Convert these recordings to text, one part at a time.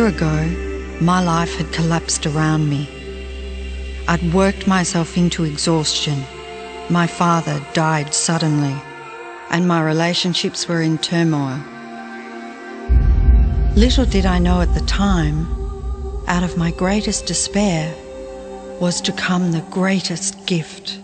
ago, my life had collapsed around me. I'd worked myself into exhaustion. My father died suddenly, and my relationships were in turmoil. Little did I know at the time, out of my greatest despair was to come the greatest gift.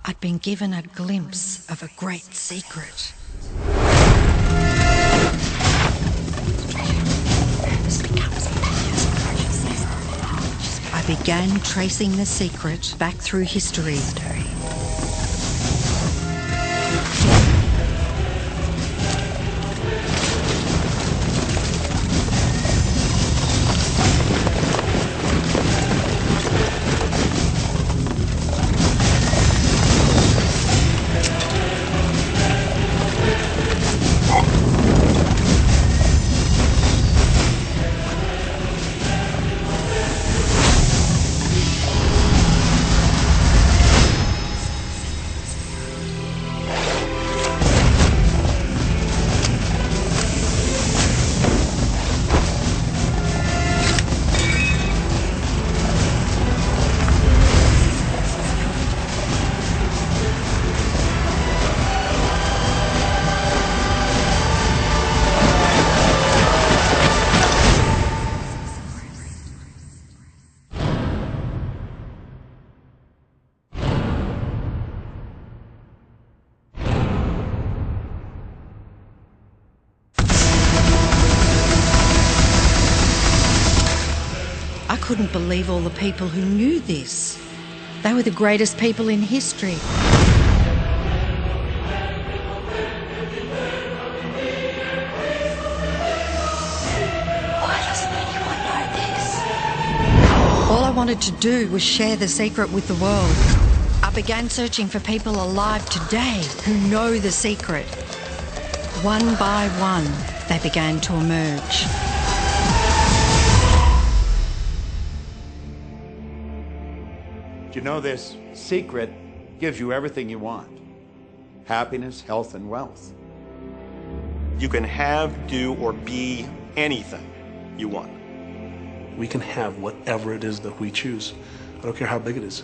I'd been given a glimpse of a great secret. I began tracing the secret back through history. I couldn't believe all the people who knew this. They were the greatest people in history. Why doesn't anyone know this? All I wanted to do was share the secret with the world. I began searching for people alive today who know the secret. One by one, they began to emerge. You know, this secret gives you everything you want. Happiness, health, and wealth. You can have, do, or be anything you want. We can have whatever it is that we choose. I don't care how big it is.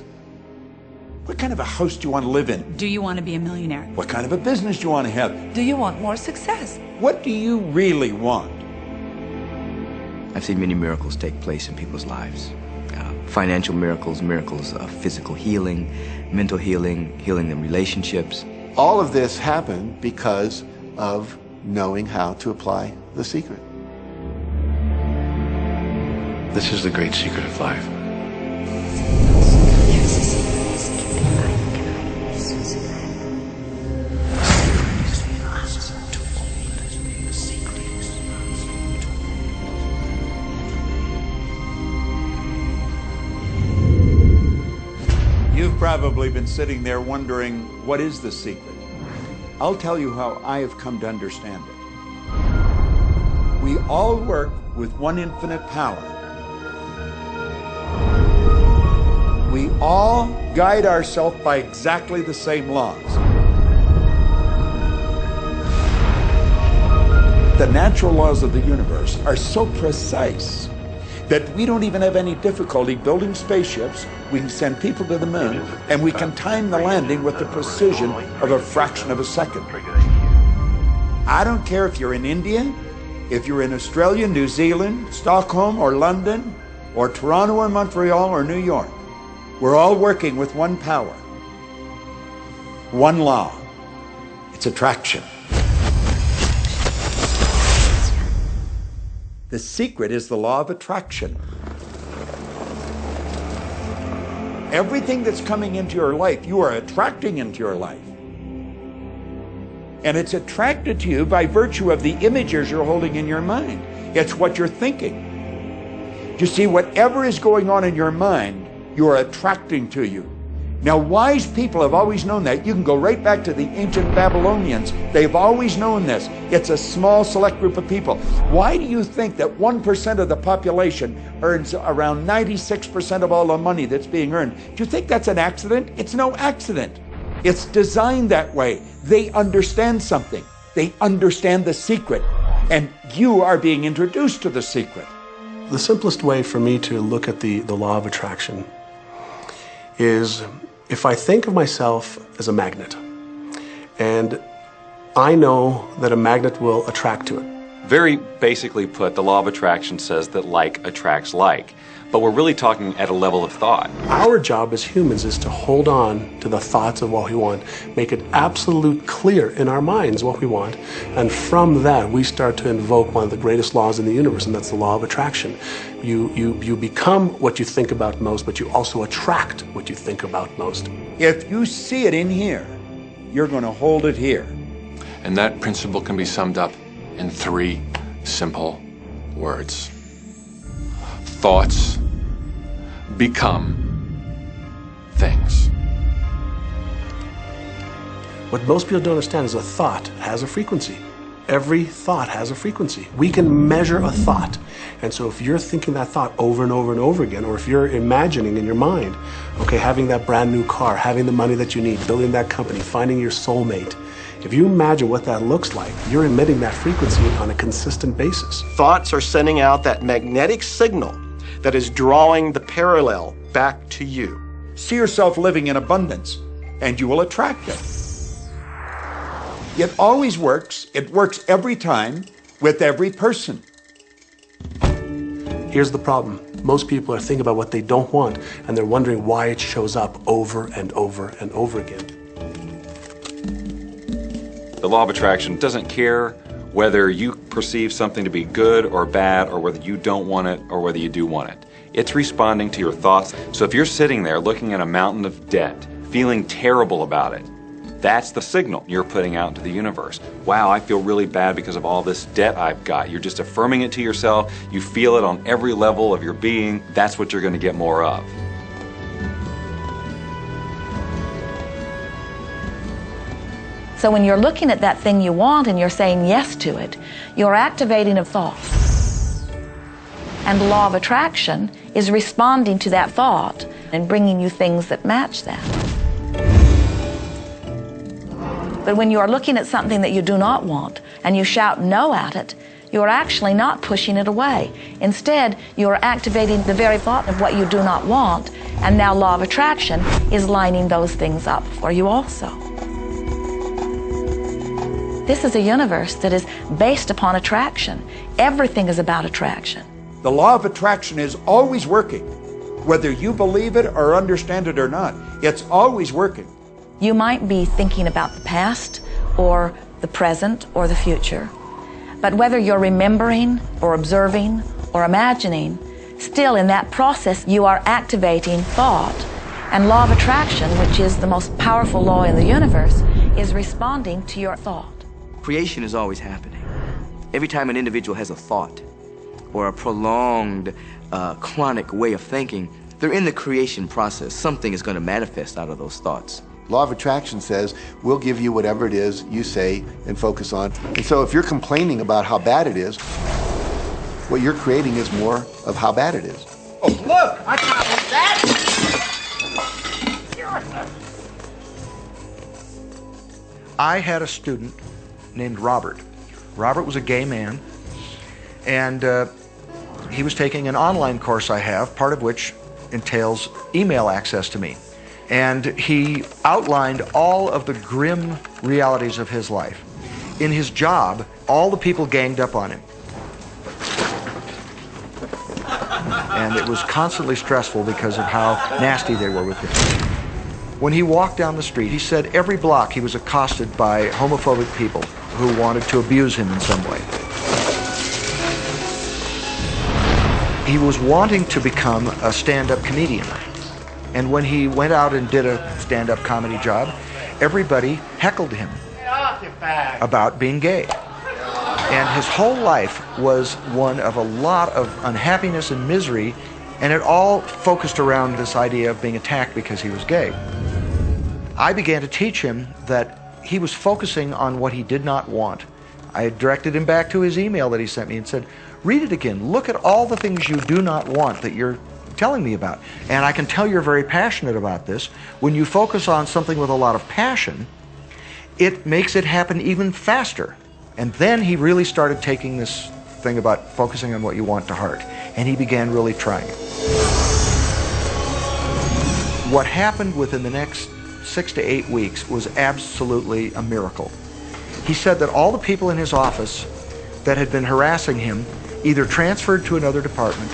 What kind of a house do you want to live in? Do you want to be a millionaire? What kind of a business do you want to have? Do you want more success? What do you really want? I've seen many miracles take place in people's lives. Financial miracles, miracles of physical healing, mental healing, healing in relationships. All of this happened because of knowing how to apply the secret. This is the great secret of life. You've probably been sitting there wondering, what is the secret? I'll tell you how I have come to understand it. We all work with one infinite power. We all guide ourselves by exactly the same laws. The natural laws of the universe are so precise that we don't even have any difficulty building spaceships. We can send people to the moon, and we can time the landing with the precision of a fraction of a second. I don't care if you're in India, if you're in Australia, New Zealand, Stockholm, or London, or Toronto, or Montreal, or New York. We're all working with one power, one law. It's attraction. The secret is the law of attraction. Everything that's coming into your life, you are attracting into your life. And it's attracted to you by virtue of the images you're holding in your mind. It's what you're thinking. You see, whatever is going on in your mind, you are attracting to you. Now, wise people have always known that. You can go right back to the ancient Babylonians. They've always known this. It's a small, select group of people. Why do you think that 1% of the population earns around 96% of all the money that's being earned? Do you think that's an accident? It's no accident. It's designed that way. They understand something. They understand the secret. And you are being introduced to the secret. The simplest way for me to look at the law of attraction is if I think of myself as a magnet, and I know that a magnet will attract to it. Very basically put, the law of attraction says that like attracts like. But we're really talking at a level of thought. Our job as humans is to hold on to the thoughts of what we want, make it absolute clear in our minds what we want, and from that we start to invoke one of the greatest laws in the universe, and that's the law of attraction. You become what you think about most, but you also attract what you think about most. If you see it in here, you're going to hold it here. And that principle can be summed up in 3 simple words. Thoughts become things. What most people don't understand is a thought has a frequency. Every thought has a frequency. We can measure a thought. And so if you're thinking that thought over and over and over again, or if you're imagining in your mind, okay, having that brand new car, having the money that you need, building that company, finding your soulmate, if you imagine what that looks like, you're emitting that frequency on a consistent basis. Thoughts are sending out that magnetic signal that is drawing the parallel back to you. See yourself living in abundance, and you will attract it. It always works. It works every time with every person. Here's the problem. Most people are thinking about what they don't want, and they're wondering why it shows up over and over and over again. The law of attraction doesn't care whether you perceive something to be good or bad, or whether you don't want it or whether you do want it. It's responding to your thoughts. So if you're sitting there looking at a mountain of debt, feeling terrible about it, that's the signal you're putting out into the universe. Wow, I feel really bad because of all this debt I've got. You're just affirming it to yourself. You feel it on every level of your being. That's what you're going to get more of. So when you're looking at that thing you want and you're saying yes to it, you're activating a thought. And the law of attraction is responding to that thought and bringing you things that match that. But when you are looking at something that you do not want and you shout no at it, you are actually not pushing it away. Instead, you are activating the very thought of what you do not want, and now law of attraction is lining those things up for you also. This is a universe that is based upon attraction. Everything is about attraction. The law of attraction is always working. Whether you believe it or understand it or not, it's always working. You might be thinking about the past or the present or the future. But whether you're remembering or observing or imagining, still in that process you are activating thought. And law of attraction, which is the most powerful law in the universe, is responding to your thought. Creation is always happening. Every time an individual has a thought or a prolonged, chronic way of thinking, they're in the creation process. Something is going to manifest out of those thoughts. Law of attraction says, we'll give you whatever it is you say and focus on. And so if you're complaining about how bad it is, what you're creating is more of how bad it is. Oh, look! I got that! I had a student named Robert. Robert was a gay man, and he was taking an online course I have, part of which entails email access to me. And he outlined all of the grim realities of his life. In his job, all the people ganged up on him. And it was constantly stressful because of how nasty they were with him. When he walked down the street, he said every block he was accosted by homophobic people who wanted to abuse him in some way. He was wanting to become a stand-up comedian. And when he went out and did a stand-up comedy job, everybody heckled him about being gay. And his whole life was one of a lot of unhappiness and misery, and it all focused around this idea of being attacked because he was gay. I began to teach him that he was focusing on what he did not want. I directed him back to his email that he sent me and said, read it again. Look at all the things you do not want that you're telling me about. And I can tell you're very passionate about this. When you focus on something with a lot of passion, it makes it happen even faster. And then he really started taking this thing about focusing on what you want to heart. And he began really trying it. What happened within the next 6 to 8 weeks was absolutely a miracle. He said that all the people in his office that had been harassing him either transferred to another department,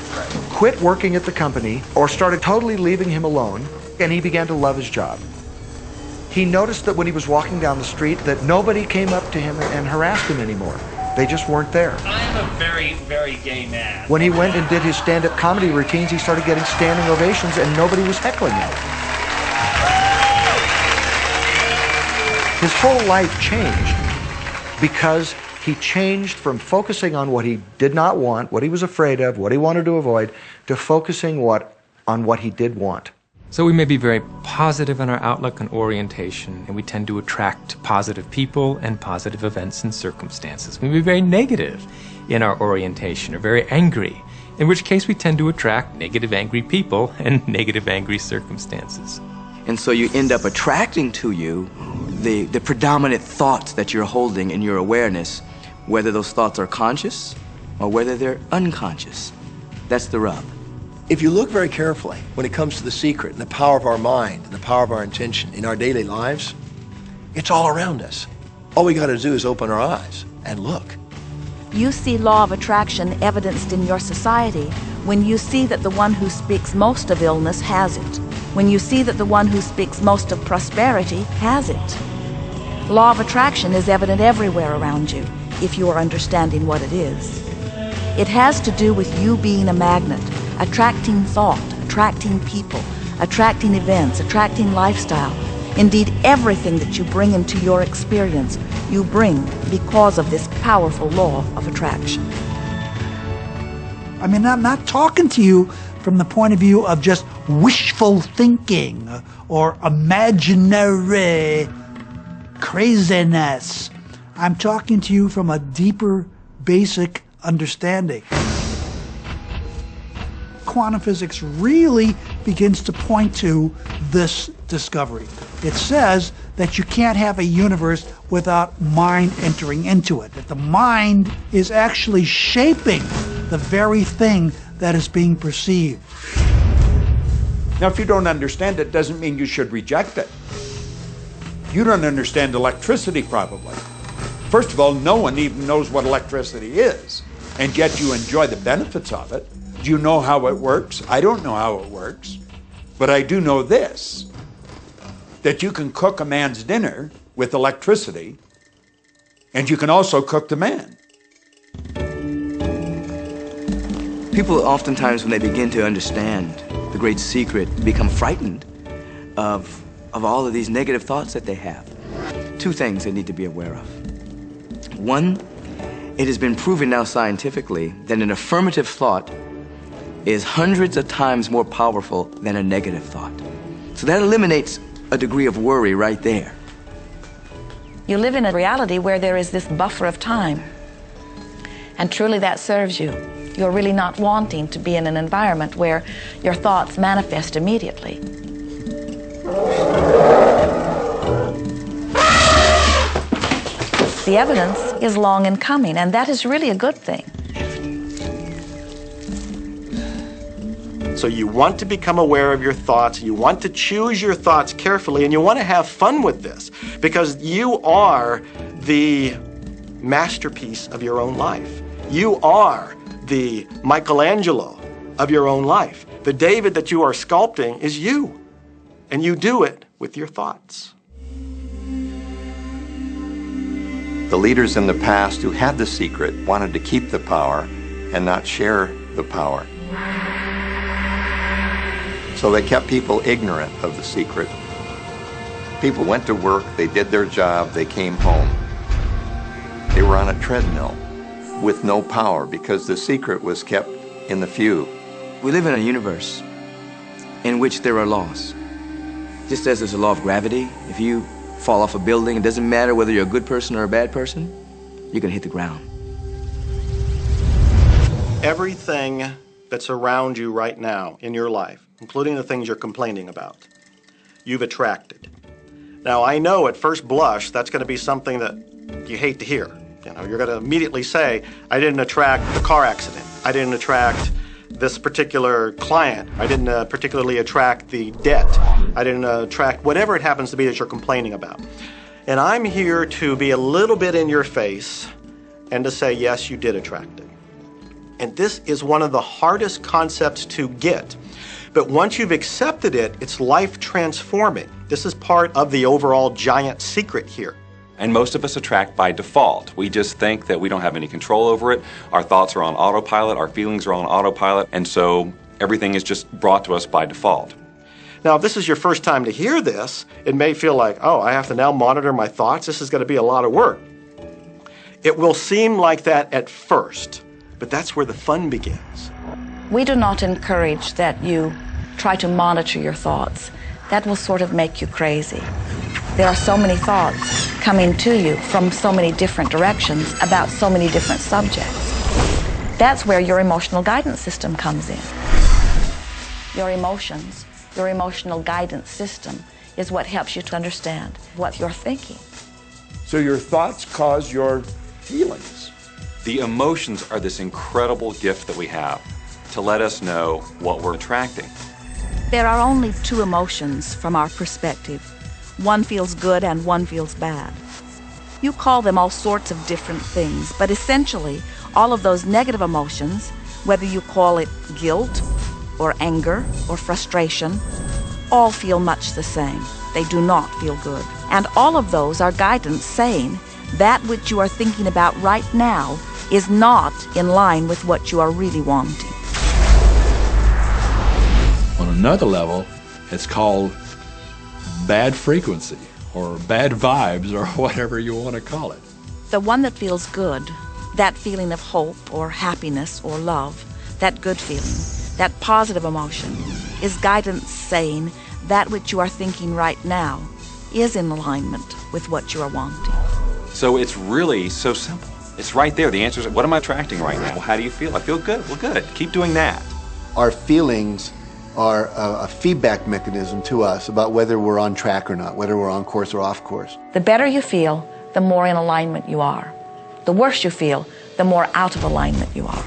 quit working at the company, or started totally leaving him alone, and he began to love his job. He noticed that when he was walking down the street that nobody came up to him and harassed him anymore. They just weren't there. I'm a very, very gay man. When he went and did his stand-up comedy routines, he started getting standing ovations and nobody was heckling him. His whole life changed because he changed from focusing on what he did not want, what he was afraid of, what he wanted to avoid, to focusing on what he did want. So we may be very positive in our outlook and orientation, and we tend to attract positive people and positive events and circumstances. We may be very negative in our orientation or very angry, in which case we tend to attract negative, angry people and negative, angry circumstances. And so you end up attracting to you the predominant thoughts that you're holding in your awareness, whether those thoughts are conscious or whether they're unconscious. That's the rub. If you look very carefully when it comes to the secret and the power of our mind and the power of our intention in our daily lives, it's all around us. All we got to do is open our eyes and look. You see law of attraction evidenced in your society when you see that the one who speaks most of illness has it, when you see that the one who speaks most of prosperity has it. Law of attraction is evident everywhere around you if you are understanding what it is. It has to do with you being a magnet, attracting thought, attracting people, attracting events, attracting lifestyle. Indeed, everything that you bring into your experience, you bring because of this powerful law of attraction. I mean, I'm not talking to you from the point of view of just wishful thinking or imaginary craziness. I'm talking to you from a deeper, basic understanding. Quantum physics really begins to point to this discovery. It says that you can't have a universe without mind entering into it, that the mind is actually shaping the very thing that is being perceived. Now, if you don't understand it, doesn't mean you should reject it. You don't understand electricity, probably. First of all, no one even knows what electricity is, and yet you enjoy the benefits of it. Do you know how it works? I don't know how it works, but I do know this, that you can cook a man's dinner with electricity, and you can also cook the man. People oftentimes, when they begin to understand the great secret, become frightened of all of these negative thoughts that they have. Two things they need to be aware of. One, it has been proven now scientifically that an affirmative thought is hundreds of times more powerful than a negative thought. So that eliminates a degree of worry right there. You live in a reality where there is this buffer of time, and truly that serves you. You're really not wanting to be in an environment where your thoughts manifest immediately. The evidence is long in coming, and that is really a good thing. So you want to become aware of your thoughts, you want to choose your thoughts carefully, and you want to have fun with this, because you are the masterpiece of your own life. You are the Michelangelo of your own life. The David that you are sculpting is you, and you do it with your thoughts. The leaders in the past who had the secret wanted to keep the power and not share the power. So they kept people ignorant of the secret. People went to work, they did their job, they came home. They were on a treadmill with no power because the secret was kept in the few. We live in a universe in which there are laws. Just as there's a law of gravity, if you fall off a building, it doesn't matter whether you're a good person or a bad person, you're gonna hit the ground. Everything that's around you right now in your life, including the things you're complaining about, you've attracted. Now, I know at first blush that's going to be something that you hate to hear. You know, you're going to immediately say, I didn't attract the car accident. I didn't attract this particular client. I didn't particularly attract the debt. I didn't attract whatever it happens to be that you're complaining about. And I'm here to be a little bit in your face and to say, yes, you did attract it. And this is one of the hardest concepts to get. But once you've accepted it, it's life transforming. This is part of the overall giant secret here. And most of us attract by default. We just think that we don't have any control over it. Our thoughts are on autopilot, our feelings are on autopilot, and so everything is just brought to us by default. Now, if this is your first time to hear this, it may feel like, oh, I have to now monitor my thoughts. This is going to be a lot of work. It will seem like that at first, but that's where the fun begins. We do not encourage that you try to monitor your thoughts. That will sort of make you crazy. There are so many thoughts coming to you from so many different directions about so many different subjects. That's where your emotional guidance system comes in. Your emotions, your emotional guidance system is what helps you to understand what you're thinking. So your thoughts cause your feelings. The emotions are this incredible gift that we have to let us know what we're attracting. There are only two emotions from our perspective. One feels good and one feels bad. You call them all sorts of different things, but essentially, all of those negative emotions, whether you call it guilt or anger or frustration, all feel much the same. They do not feel good. And all of those are guidance saying that which you are thinking about right now is not in line with what you are really wanting. On another level, it's called bad frequency or bad vibes or whatever you want to call it. The one that feels good, that feeling of hope or happiness or love, that good feeling, that positive emotion, is guidance saying that which you are thinking right now is in alignment with what you are wanting. So it's really so simple. It's right there. The answer is, what am I attracting right now? Well, how do you feel? I feel good. Well, good. Keep doing that. Our feelings are a feedback mechanism to us about whether we're on track or not, whether we're on course or off course. The better you feel, the more in alignment you are. The worse you feel, the more out of alignment you are.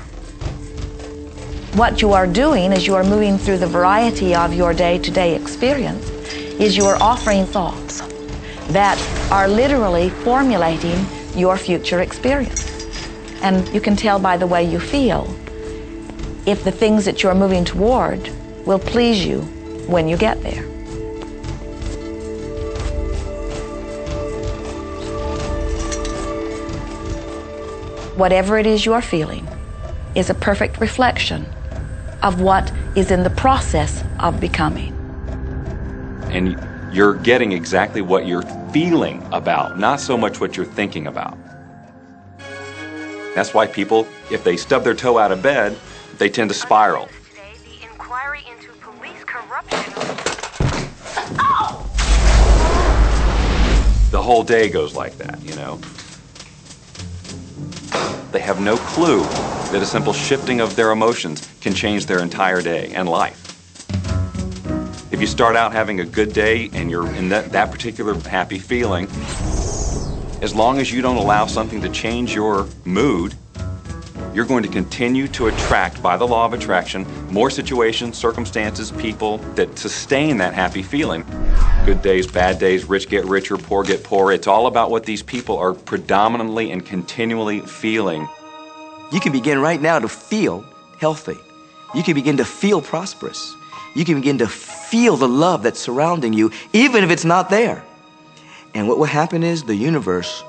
What you are doing as you are moving through the variety of your day-to-day experience is you are offering thoughts that are literally formulating your future experience. And you can tell by the way you feel if the things that you're moving toward will please you when you get there. Whatever it is you are feeling is a perfect reflection of what is in the process of becoming. And you're getting exactly what you're feeling about, not so much what you're thinking about. That's why people, if they stub their toe out of bed, they tend to spiral. Inquiry into police corruption. The whole day goes like that, you know. They have no clue that a simple shifting of their emotions can change their entire day and life. If you start out having a good day and you're in that particular happy feeling, as long as you don't allow something to change your mood, you're going to continue to attract, by the law of attraction, more situations, circumstances, people that sustain that happy feeling. Good days, bad days, rich get richer, poor get poorer. It's all about what these people are predominantly and continually feeling. You can begin right now to feel healthy. You can begin to feel prosperous. You can begin to feel the love that's surrounding you, even if it's not there. And what will happen is the universe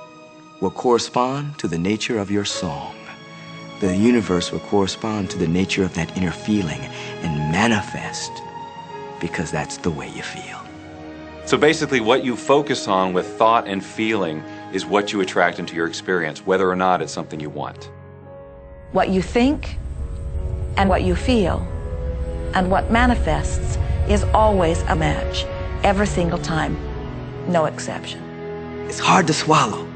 will correspond to the nature of your song. The universe will correspond to the nature of that inner feeling and manifest, because that's the way you feel. So basically what you focus on with thought and feeling is what you attract into your experience, whether or not it's something you want. What you think and what you feel and what manifests is always a match. every single time, no exception. It's hard to swallow.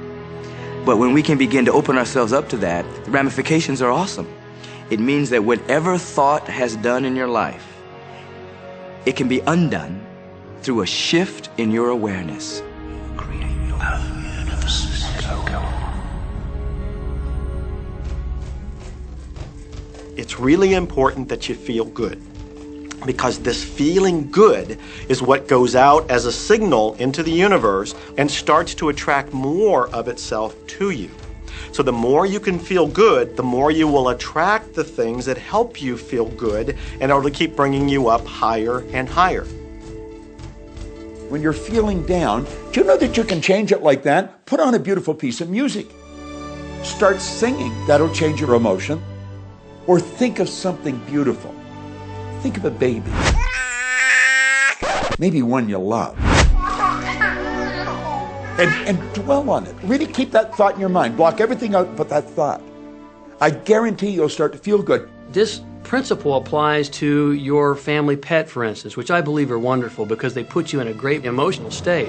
But when we can begin to open ourselves up to that, the ramifications are awesome. It means that whatever thought has done in your life, it can be undone through a shift in your awareness. It's really important that you feel good, because this feeling good is what goes out as a signal into the universe and starts to attract more of itself to you. So the more you can feel good, the more you will attract the things that help you feel good and it'll keep bringing you up higher and higher. When you're feeling down, do you know that you can change it like that? Put on a beautiful piece of music. Start singing. That'll change your emotion. Or think of something beautiful. Think of a baby. Maybe one you love. And dwell on it. Really keep that thought in your mind. Block everything out but that thought. I guarantee you'll start to feel good. This principle applies to your family pet, for instance, which I believe are wonderful because they put you in a great emotional state.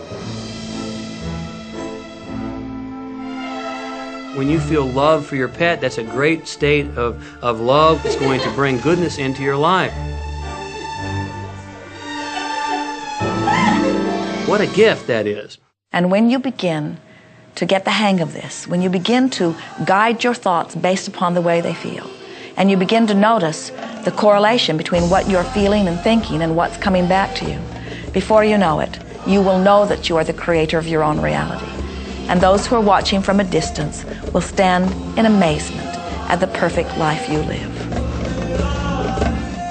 When you feel love for your pet, that's a great state of love. It's going to bring goodness into your life. What a gift that is. And when you begin to get the hang of this, when you begin to guide your thoughts based upon the way they feel, and you begin to notice the correlation between what you're feeling and thinking and what's coming back to you, before you know it, you will know that you are the creator of your own reality. And those who are watching from a distance will stand in amazement at the perfect life you live.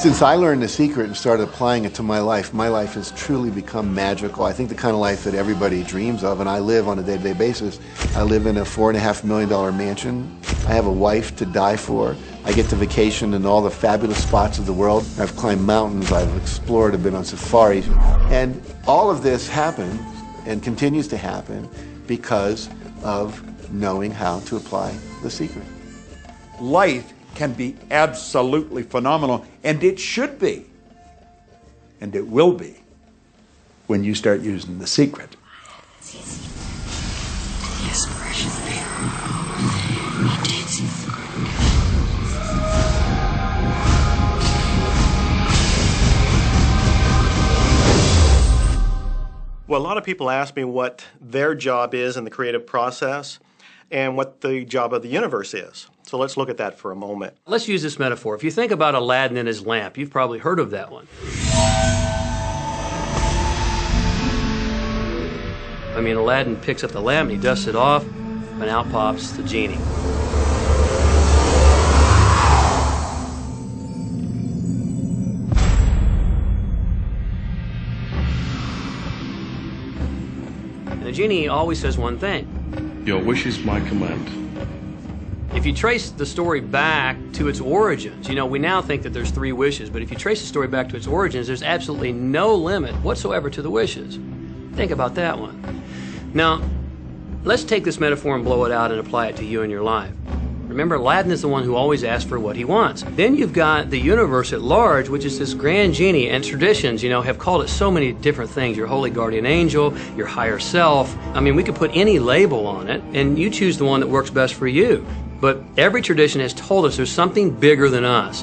Since I learned the secret and started applying it to my life has truly become magical. I think the kind of life that everybody dreams of, and I live on a day-to-day basis. I live in a $4.5 million mansion. I have a wife to die for. I get to vacation in all the fabulous spots of the world. I've climbed mountains, I've explored, I've been on safaris. And all of this happened and continues to happen because of knowing how to apply the secret. Life can be absolutely phenomenal, and it should be, and it will be, when you start using the secret. Well, a lot of people ask me what their job is in the creative process and what the job of the universe is. So let's look at that for a moment. Let's use this metaphor. If you think about Aladdin and his lamp, you've probably heard of that one. I mean, Aladdin picks up the lamp and he dusts it off, and out pops the genie. And the genie always says one thing. Your wish is my command. If you trace the story back to its origins, you know, we now think that there's 3 wishes, but if you trace the story back to its origins, there's absolutely no limit whatsoever to the wishes. Think about that one. Now, let's take this metaphor and blow it out and apply it to you in your life. Remember, Aladdin is the one who always asks for what he wants. Then you've got the universe at large, which is this grand genie, and traditions, you know, have called it so many different things. Your holy guardian angel, your higher self. I mean, we could put any label on it, and you choose the one that works best for you. But every tradition has told us there's something bigger than us.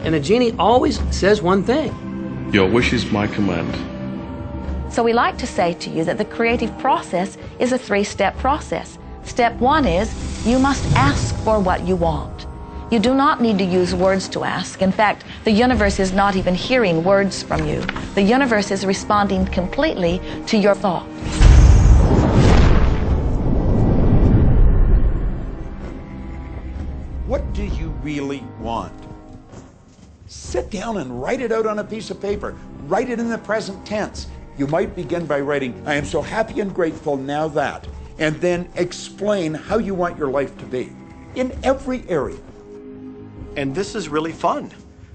And the genie always says one thing. Your wish is my command. So we like to say to you that the creative process is a 3-step process. Step 1 is you must ask for what you want. You do not need to use words to ask. In fact, the universe is not even hearing words from you. The universe is responding completely to your thought. What do you really want? Sit down and write it out on a piece of paper. Write it in the present tense. You might begin by writing, I am so happy and grateful now that, and then explain how you want your life to be in every area. And this is really fun.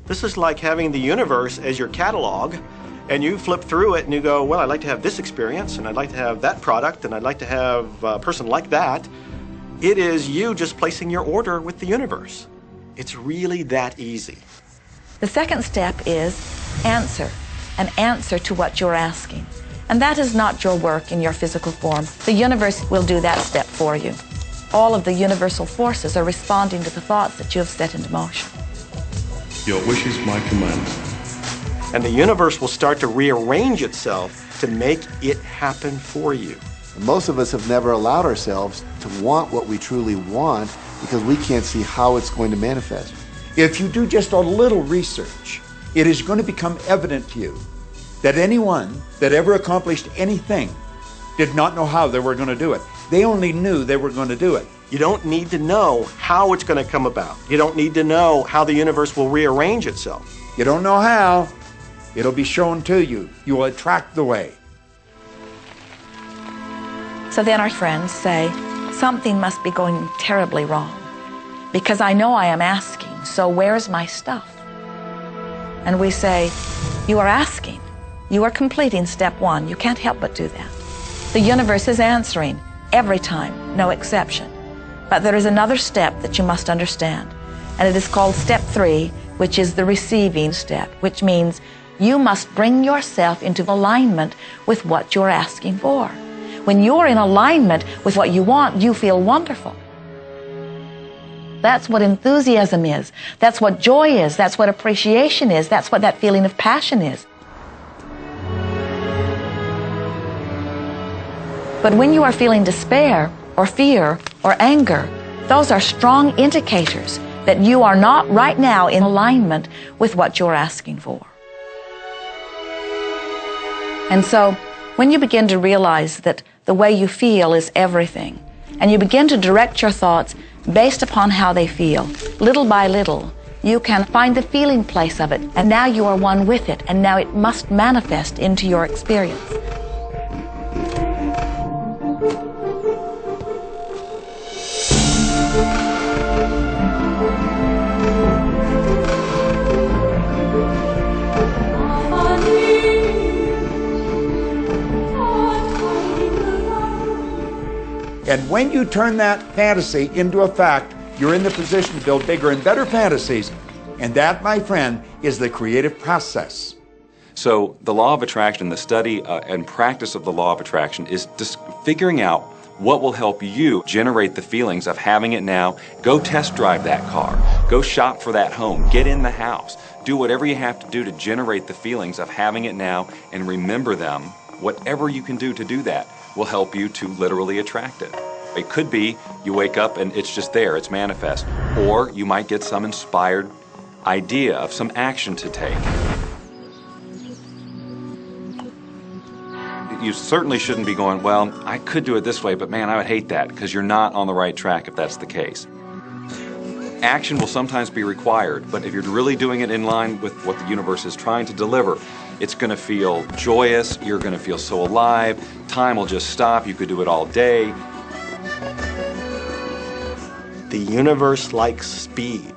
This is like having the universe as your catalog, and you flip through it and you go, well, I'd like to have this experience, and I'd like to have that product, and I'd like to have a person like that. It is you just placing your order with the universe. It's really that easy. The second step is answer, an answer to what you're asking. And that is not your work in your physical form. The universe will do that step for you. All of the universal forces are responding to the thoughts that you have set into motion. Your wish is my command. And the universe will start to rearrange itself to make it happen for you. Most of us have never allowed ourselves to want what we truly want because we can't see how it's going to manifest. If you do just a little research, it is going to become evident to you that anyone that ever accomplished anything did not know how they were going to do it. They only knew they were going to do it. You don't need to know how it's going to come about. You don't need to know how the universe will rearrange itself. You don't know how. It'll be shown to you. You will attract the way. So then our friends say, something must be going terribly wrong because I know I am asking, so where's my stuff? And we say, you are asking. You are completing step one. You can't help but do that. The universe is answering every time, no exception. But there is another step that you must understand, and it is called step 3, which is the receiving step, which means you must bring yourself into alignment with what you're asking for. When you're in alignment with what you want, you feel wonderful. That's what enthusiasm is. That's what joy is. That's what appreciation is. That's what that feeling of passion is. But when you are feeling despair or fear or anger, those are strong indicators that you are not right now in alignment with what you're asking for. And so, when you begin to realize that the way you feel is everything, and you begin to direct your thoughts based upon how they feel, little by little, you can find the feeling place of it, and now you are one with it, and now it must manifest into your experience. And when you turn that fantasy into a fact, you're in the position to build bigger and better fantasies. And that, my friend, is the creative process. So the law of attraction, the study and practice of the law of attraction is just figuring out what will help you generate the feelings of having it now. Go test drive that car. Go shop for that home. Get in the house. Do whatever you have to do to generate the feelings of having it now and remember them. Whatever you can do to do that will help you to literally attract it. It could be you wake up and it's just there, it's manifest. Or you might get some inspired idea of some action to take. You certainly shouldn't be going, well, I could do it this way, but man, I would hate that, because you're not on the right track if that's the case. Action will sometimes be required, but if you're really doing it in line with what the universe is trying to deliver, it's going to feel joyous, you're going to feel so alive, time will just stop, you could do it all day. The universe likes speed.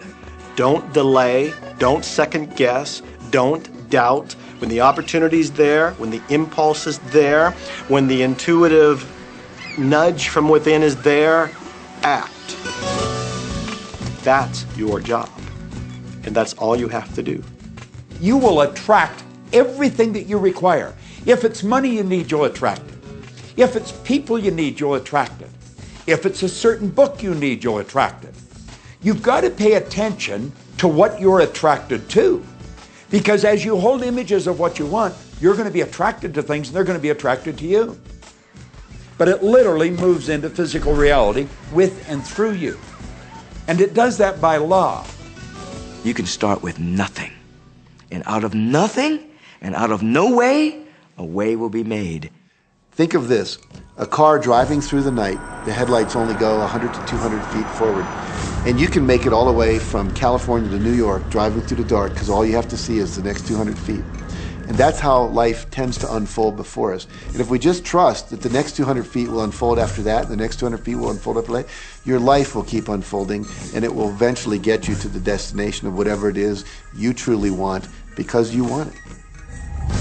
Don't delay, don't second guess, don't doubt. When the opportunity's there, when the impulse is there, when the intuitive nudge from within is there, act. That's your job. And that's all you have to do. You will attract everything that you require. If it's money you need, you'll attract it. If it's people you need, you'll attract it. If it's a certain book you need, you'll attract it. You've got to pay attention to what you're attracted to. Because as you hold images of what you want, you're going to be attracted to things and they're going to be attracted to you. But it literally moves into physical reality with and through you. And it does that by law. You can start with nothing. And out of nothing, and out of no way, a way will be made. Think of this. A car driving through the night, the headlights only go 100 to 200 feet forward. And you can make it all the way from California to New York driving through the dark because all you have to see is the next 200 feet. And that's how life tends to unfold before us. And if we just trust that the next 200 feet will unfold after that, and the next 200 feet will unfold after that, your life will keep unfolding, and it will eventually get you to the destination of whatever it is you truly want because you want it.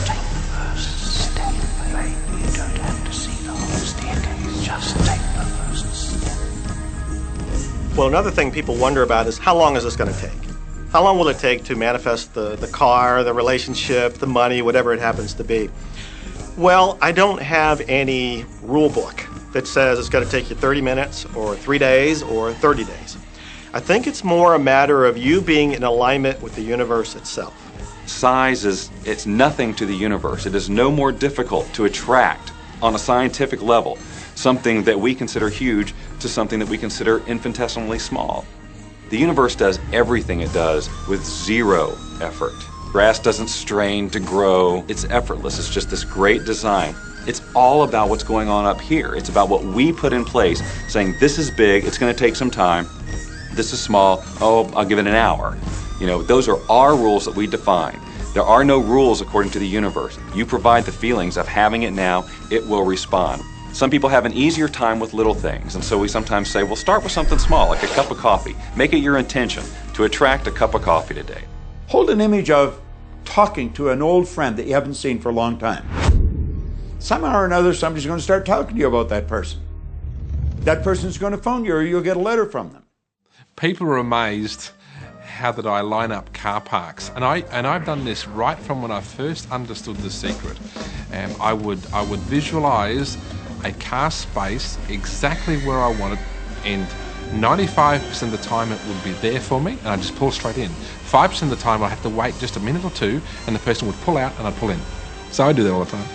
Take the first step. You don't have to see the whole staircase. Just take the first step. Well, another thing people wonder about is how long is this going to take? How long will it take to manifest the car, the relationship, the money, whatever it happens to be? Well, I don't have any rule book that says it's going to take you 30 minutes or 3 days or 30 days. I think it's more a matter of you being in alignment with the universe itself. Size it's nothing to the universe. It is no more difficult to attract on a scientific level something that we consider huge to something that we consider infinitesimally small. The universe does everything it does with zero effort. Grass doesn't strain to grow. It's effortless. It's just this great design. It's all about what's going on up here. It's about what we put in place, saying this is big, it's going to take some time. This is small, oh, I'll give it an hour. You know, those are our rules that we define. There are no rules according to the universe. You provide the feelings of having it now, it will respond. Some people have an easier time with little things, and so we sometimes say, well, start with something small, like a cup of coffee. Make it your intention to attract a cup of coffee today. Hold an image of talking to an old friend that you haven't seen for a long time. Somehow or another, somebody's going to start talking to you about that person. That person's going to phone you, or you'll get a letter from them. People are amazed how that I line up car parks, and I've done this right from when I first understood the secret. I would visualize a car space exactly where I wanted, and 95% of the time it would be there for me, and I'd just pull straight in. 5% of the time I'd have to wait just a minute or two, and the person would pull out and I'd pull in. So I do that all the time.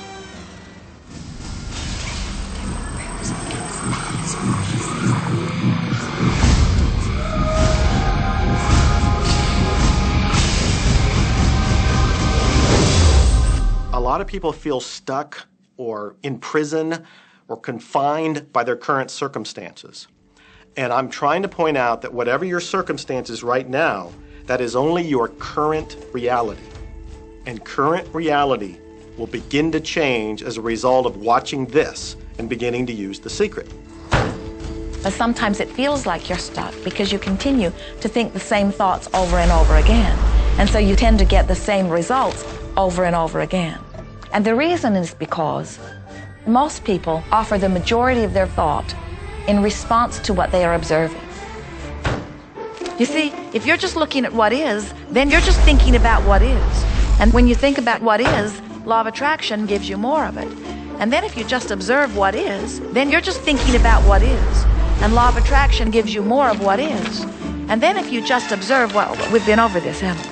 A lot of people feel stuck or in prison or confined by their current circumstances. And I'm trying to point out that whatever your circumstances right now, that is only your current reality. And current reality will begin to change as a result of watching this and beginning to use the secret. But sometimes it feels like you're stuck because you continue to think the same thoughts over and over again. And so you tend to get the same results over and over again. And the reason is because most people offer the majority of their thought in response to what they are observing. You see, if you're just looking at what is, then you're just thinking about what is. And when you think about what is, law of attraction gives you more of it. And then if you just observe what is, then you're just thinking about what is. And law of attraction gives you more of what is. And then if you just observe, well, we've been over this, haven't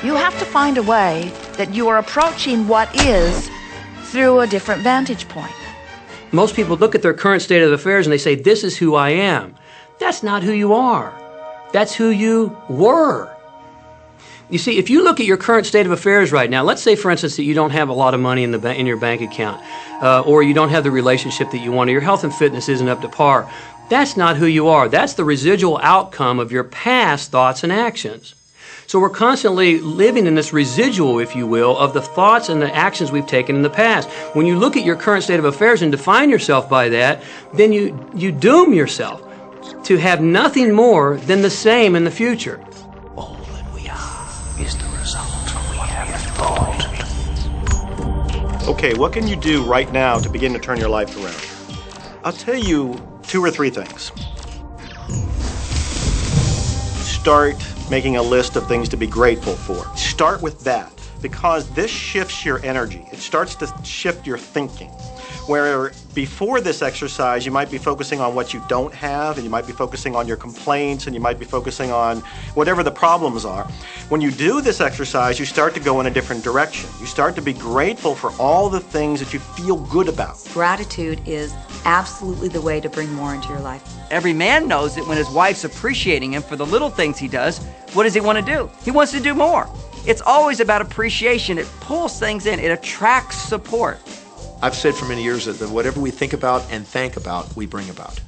we? You have to find a way that you are approaching what is through a different vantage point. Most people look at their current state of affairs and they say, this is who I am. That's not who you are. That's who you were. You see, if you look at your current state of affairs right now, let's say, for instance, that you don't have a lot of money in your bank account, or you don't have the relationship that you want, or your health and fitness isn't up to par. That's not who you are. That's the residual outcome of your past thoughts and actions. So we're constantly living in this residual, if you will, of the thoughts and the actions we've taken in the past. When you look at your current state of affairs and define yourself by that, then you doom yourself to have nothing more than the same in the future. All that we are is the result of what we have thought. Okay, what can you do right now to begin to turn your life around? I'll tell you 2 or 3 things. Start making a list of things to be grateful for. Start with that, because this shifts your energy. It starts to shift your thinking. Where before this exercise, you might be focusing on what you don't have, and you might be focusing on your complaints, and you might be focusing on whatever the problems are. When you do this exercise, you start to go in a different direction. You start to be grateful for all the things that you feel good about. Gratitude is absolutely the way to bring more into your life. Every man knows that when his wife's appreciating him for the little things he does, what does he want to do? He wants to do more. It's always about appreciation. It pulls things in. It attracts support. I've said for many years that whatever we think about and thank about, we bring about.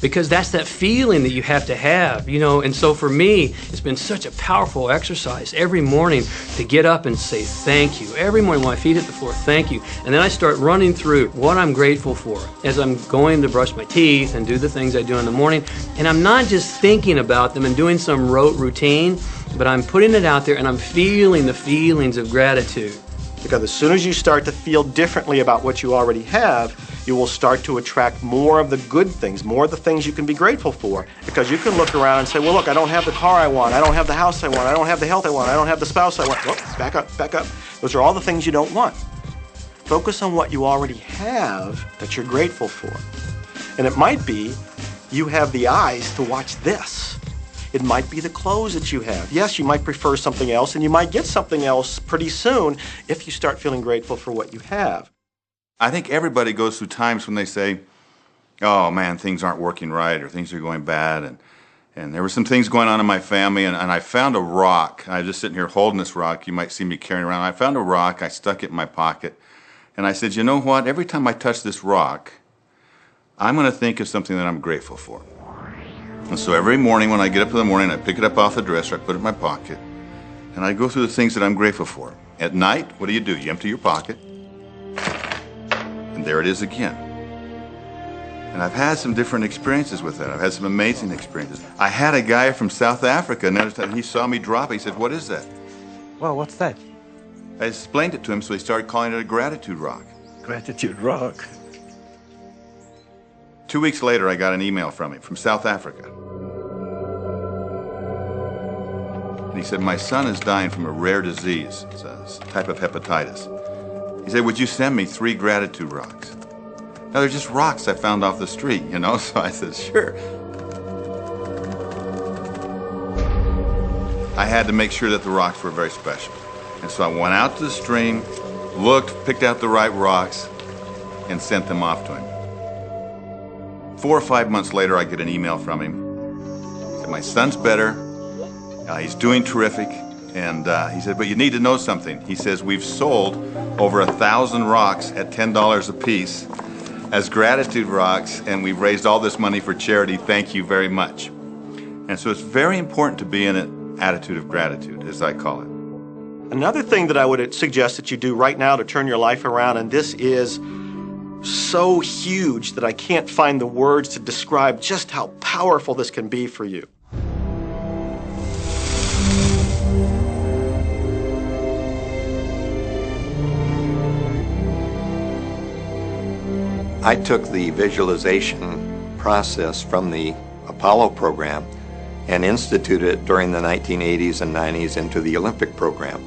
Because that's that feeling that you have to have, you know. And so for me, it's been such a powerful exercise every morning to get up and say thank you. Every morning when my feet hit the floor, thank you. And then I start running through what I'm grateful for as I'm going to brush my teeth and do the things I do in the morning. And I'm not just thinking about them and doing some rote routine, but I'm putting it out there and I'm feeling the feelings of gratitude. Because as soon as you start to feel differently about what you already have, You will start to attract more of the good things, more of the things you can be grateful for, because you can look around and say, well, look, I don't have the car I want, I don't have the house I want, I don't have the health I want, I don't have the spouse I want. Whoop, back up, back up. Those are all the things you don't want. Focus on what you already have that you're grateful for. And it might be you have the eyes to watch this. It might be the clothes that you have. Yes, you might prefer something else, and you might get something else pretty soon if you start feeling grateful for what you have. I think everybody goes through times when they say, oh man, things aren't working right, or things are going bad, and there were some things going on in my family, and I found a rock. I was just sitting here holding this rock. You might see me carrying around. I found a rock. I stuck it in my pocket, and I said, you know what? Every time I touch this rock, I'm going to think of something that I'm grateful for. And so every morning when I get up in the morning, I pick it up off the dresser, I put it in my pocket, and I go through the things that I'm grateful for. At night, what do? You empty your pocket, and there it is again. And I've had some different experiences with that. I've had some amazing experiences. I had a guy from South Africa, and he saw me drop it. He said, what is that? Well, what's that? I explained it to him, so he started calling it a gratitude rock. Gratitude rock. 2 weeks later, I got an email from him from South Africa. And he said, my son is dying from a rare disease. It's a type of hepatitis. He said, would you send me 3 gratitude rocks? Now, they're just rocks I found off the street, you know? So I said, sure. I had to make sure that the rocks were very special. And so I went out to the stream, looked, picked out the right rocks, and sent them off to him. 4 or 5 months later, I get an email from him. He said, my son's better. He's doing terrific. And he said, but you need to know something. He says, we've sold over 1,000 rocks at $10 a piece as gratitude rocks, and we've raised all this money for charity. Thank you very much. And so it's very important to be in an attitude of gratitude, as I call it. Another thing that I would suggest that you do right now to turn your life around, and this is so huge that I can't find the words to describe just how powerful this can be for you. I took the visualization process from the Apollo program and instituted it during the 1980s and 90s into the Olympic program.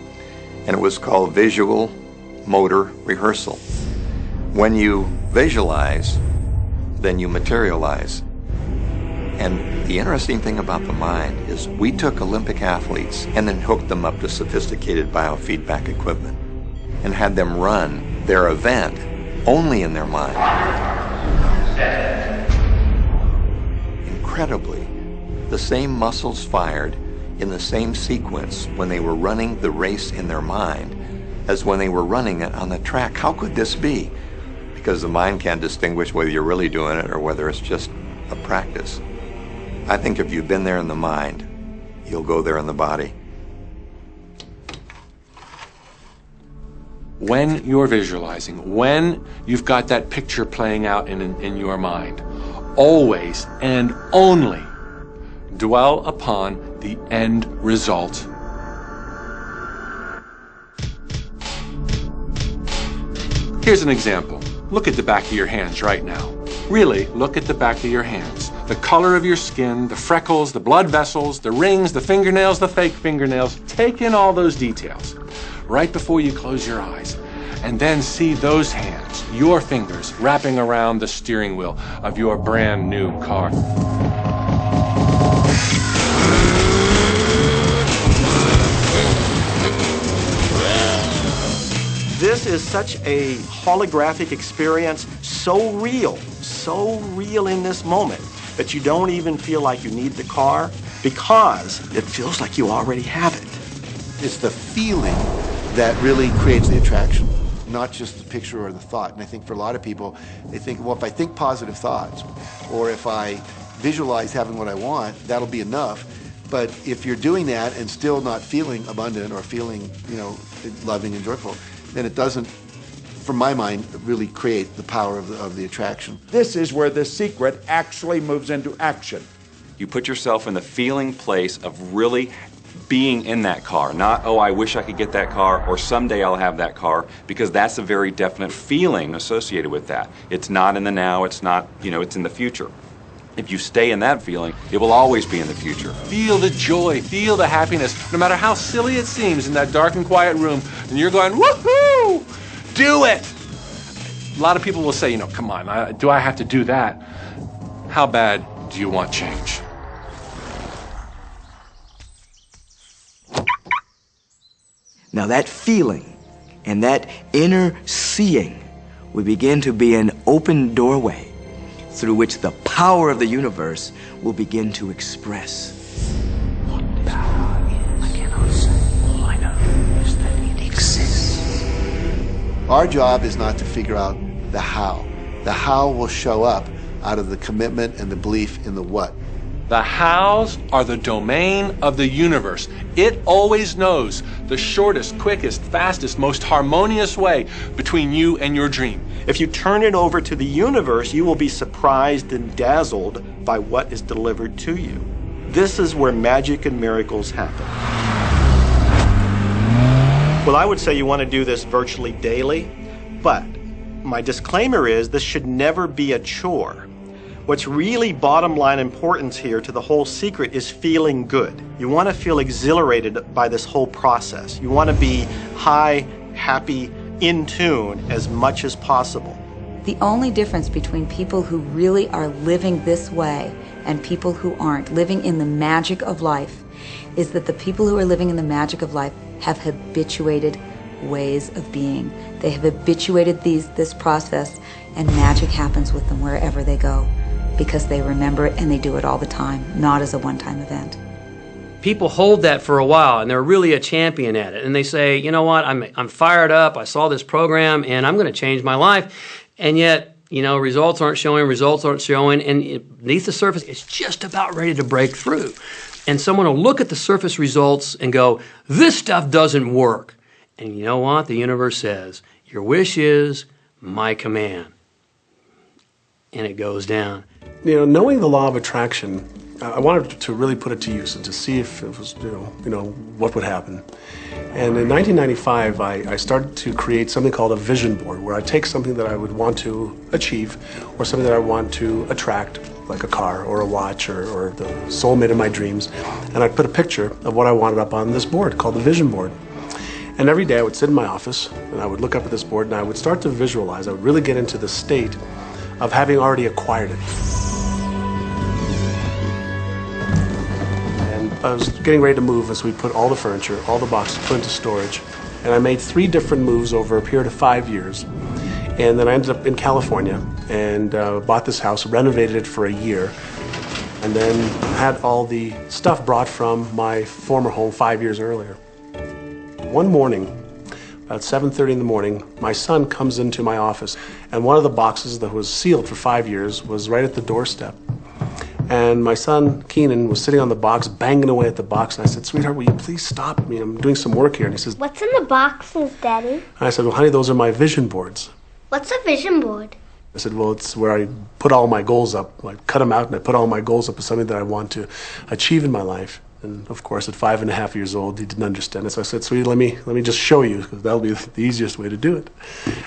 And it was called Visual Motor Rehearsal. When you visualize, then you materialize. And the interesting thing about the mind is we took Olympic athletes and then hooked them up to sophisticated biofeedback equipment and had them run their event only in their mind. Incredibly, the same muscles fired in the same sequence when they were running the race in their mind as when they were running it on the track. How could this be? Because the mind can't distinguish whether you're really doing it or whether it's just a practice. I think if you've been there in the mind, you'll go there in the body. When you're visualizing, when you've got that picture playing out in your mind, always and only dwell upon the end result. Here's an example. Look at the back of your hands right now. Really, look at the back of your hands. The color of your skin, the freckles, the blood vessels, the rings, the fingernails, the fake fingernails. Take in all those details right before you close your eyes. And then see those hands, your fingers, wrapping around the steering wheel of your brand new car. This is such a holographic experience, so real in this moment, that you don't even feel like you need the car because it feels like you already have it. It's the feeling that really creates the attraction, not just the picture or the thought. And I think for a lot of people, they think, well, if I think positive thoughts, or if I visualize having what I want, that'll be enough. But if you're doing that and still not feeling abundant or feeling, loving and joyful, then it doesn't, from my mind, really create the power of the attraction. This is where the secret actually moves into action. You put yourself in the feeling place of really being in that car, not, oh, I wish I could get that car, or someday I'll have that car, because that's a very definite feeling associated with that. It's not in the now, it's not, it's in the future. If you stay in that feeling, it will always be in the future. Feel the joy, feel the happiness, no matter how silly it seems in that dark and quiet room, and you're going, woohoo! Do it! A lot of people will say, come on, do I have to do that? How bad do you want change? Now that feeling and that inner seeing will begin to be an open doorway through which the power of the universe will begin to express. What power is, I cannot say. All I know is that it exists. Our job is not to figure out the how. The how will show up out of the commitment and the belief in the what. The hows are the domain of the universe. It always knows the shortest, quickest, fastest, most harmonious way between you and your dream. If you turn it over to the universe, you will be surprised and dazzled by what is delivered to you. This is where magic and miracles happen. Well, I would say you want to do this virtually daily, but my disclaimer is this should never be a chore. What's really bottom line importance here to the whole secret is feeling good. You want to feel exhilarated by this whole process. You want to be high, happy, in tune as much as possible. The only difference between people who really are living this way and people who aren't, living in the magic of life, is that the people who are living in the magic of life have habituated ways of being. They have habituated this process, and magic happens with them wherever they go, because they remember it and they do it all the time, not as a one-time event. People hold that for a while, and they're really a champion at it. And they say, you know what, I'm fired up, I saw this program, and I'm going to change my life. And yet, results aren't showing, and beneath the surface, it's just about ready to break through. And someone will look at the surface results and go, this stuff doesn't work. And you know what? The universe says, your wish is my command. And it goes down. Knowing the law of attraction, I wanted to really put it to use and to see if it was, what would happen. And in 1995, I started to create something called a vision board, where I take something that I would want to achieve, or something that I want to attract, like a car or a watch or the soulmate of my dreams, and I'd put a picture of what I wanted up on this board called the vision board. And every day I would sit in my office and I would look up at this board and I would start to visualize. I would really get into the state of having already acquired it. And I was getting ready to move as we put all the furniture, all the boxes put into storage. And I made 3 different moves over a period of 5 years. And then I ended up in California and bought this house, renovated it for a year, and then had all the stuff brought from my former home 5 years earlier. One morning, about 7:30 in the morning, my son comes into my office, and one of the boxes that was sealed for 5 years was right at the doorstep. And my son, Keenan, was sitting on the box, banging away at the box, and I said, sweetheart, will you please stop me? I'm doing some work here. And he says, what's in the boxes, Daddy? And I said, well, honey, those are my vision boards. What's a vision board? I said, well, it's where I put all my goals up. I cut them out and I put all my goals up as something that I want to achieve in my life. And of course, at 5.5 years old, he didn't understand it. So I said, sweetie, let me just show you, because that'll be the easiest way to do it.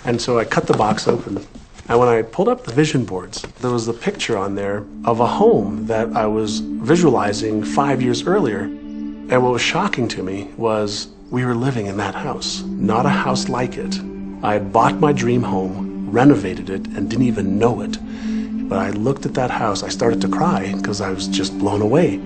And so I cut the box open. And when I pulled up the vision boards, there was a picture on there of a home that I was visualizing 5 years earlier. And what was shocking to me was we were living in that house, not a house like it. I had bought my dream home, renovated it, and didn't even know it. But I looked at that house, I started to cry because I was just blown away.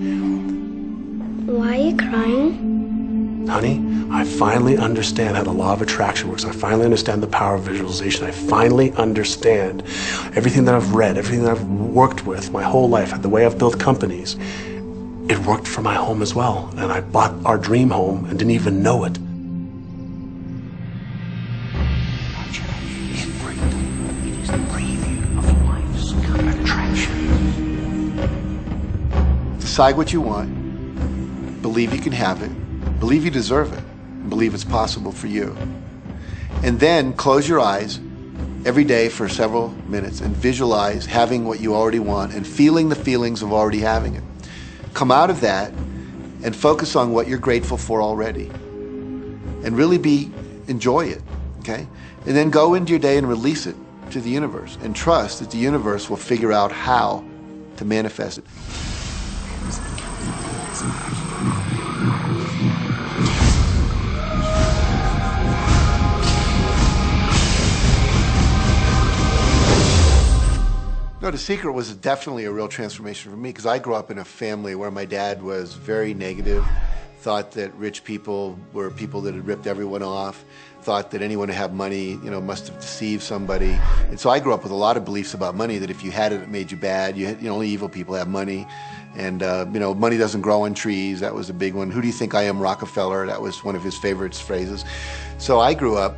Why are you crying? Honey, I finally understand how the law of attraction works. I finally understand the power of visualization. I finally understand everything that I've read, everything that I've worked with my whole life, the way I've built companies. It worked for my home as well. And I bought our dream home and didn't even know it. It is the preview of life's attraction. Decide what you want. Believe you can have it. Believe you deserve it. Believe it's possible for you. And then close your eyes every day for several minutes and visualize having what you already want and feeling the feelings of already having it. Come out of that and focus on what you're grateful for already. And really enjoy it, okay? And then go into your day and release it to the universe and trust that the universe will figure out how to manifest it. No, The Secret was definitely a real transformation for me because I grew up in a family where my dad was very negative, thought that rich people were people that had ripped everyone off, thought that anyone who had money, must have deceived somebody. And so I grew up with a lot of beliefs about money, that if you had it, it made you bad. Only evil people have money. And, money doesn't grow on trees. That was a big one. Who do you think I am, Rockefeller? That was one of his favorite phrases. So I grew up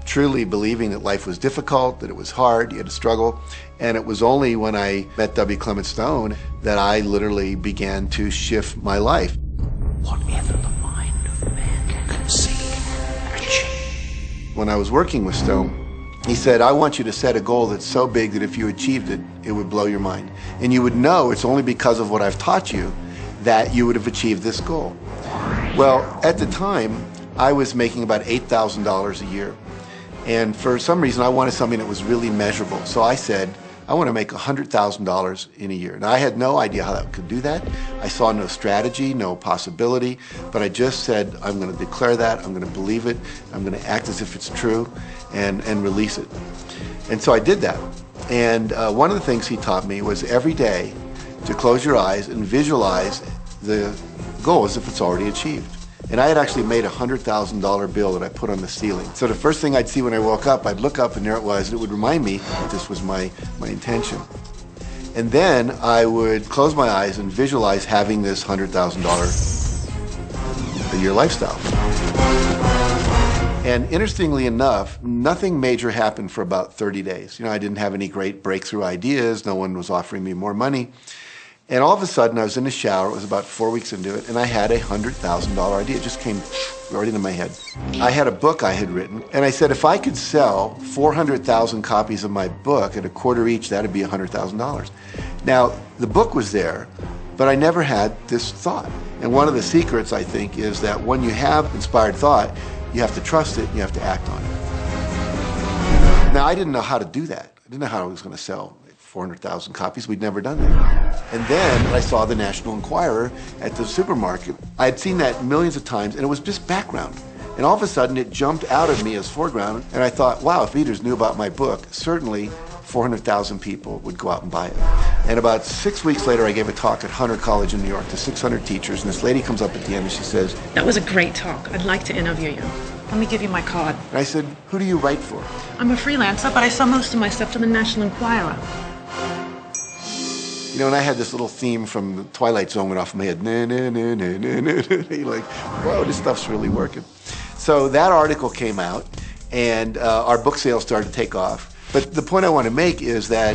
truly believing that life was difficult, that it was hard, you had to struggle. And it was only when I met W. Clement Stone that I literally began to shift my life. Whatever the mind of man can conceive and achieve. When I was working with Stone, he said, I want you to set a goal that's so big that if you achieved it, it would blow your mind. And you would know it's only because of what I've taught you that you would have achieved this goal. Well, at the time, I was making about $8,000 a year. And for some reason, I wanted something that was really measurable. So I said, I want to make $100,000 in a year. Now, I had no idea how I could do that. I saw no strategy, no possibility, but I just said, I'm going to declare that, I'm going to believe it, I'm going to act as if it's true, and release it. And so I did that. And one of the things he taught me was every day to close your eyes and visualize the goal as if it's already achieved. And I had actually made a $100,000 bill that I put on the ceiling. So the first thing I'd see when I woke up, I'd look up and there it was, and it would remind me that this was my intention. And then I would close my eyes and visualize having this $100,000 a year lifestyle. And interestingly enough, nothing major happened for about 30 days. I didn't have any great breakthrough ideas. No one was offering me more money. And all of a sudden, I was in the shower, it was about 4 weeks into it, and I had a $100,000 idea. It just came right into my head. I had a book I had written, and I said, if I could sell 400,000 copies of my book at $0.25 each, that'd be $100,000. Now, the book was there, but I never had this thought. And one of the secrets, I think, is that when you have inspired thought, you have to trust it, and you have to act on it. Now, I didn't know how to do that. I didn't know how I was going to sell 400,000 copies. We'd never done that. And then I saw the National Enquirer at the supermarket. I had seen that millions of times, and it was just background. And all of a sudden, it jumped out of me as foreground, and I thought, wow, if readers knew about my book, certainly 400,000 people would go out and buy it. And about 6 weeks later, I gave a talk at Hunter College in New York to 600 teachers, and this lady comes up at the end and she says, that was a great talk. I'd like to interview you. Let me give you my card. And I said, who do you write for? I'm a freelancer, but I sell most of my stuff to the National Enquirer. And I had this little theme from the Twilight Zone went off in my head. You're like, whoa, this stuff's really working. So that article came out, and our book sales started to take off. But the point I want to make is that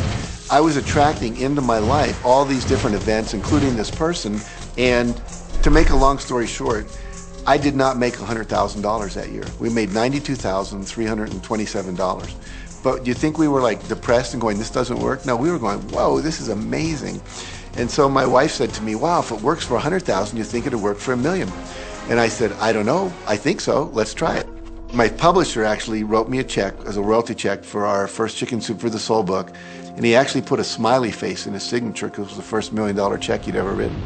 I was attracting into my life all these different events, including this person. And to make a long story short, I did not make $100,000 that year. We made $92,327. But do you think we were like depressed and going, this doesn't work? No, we were going, whoa, this is amazing. And so my wife said to me, wow, if it works for 100,000, you think it'll work for $1 million? And I said, I don't know. I think so. Let's try it. My publisher actually wrote me a check as a royalty check for our first Chicken Soup for the Soul book. And he actually put a smiley face in his signature because it was the first $1 million check he'd ever written.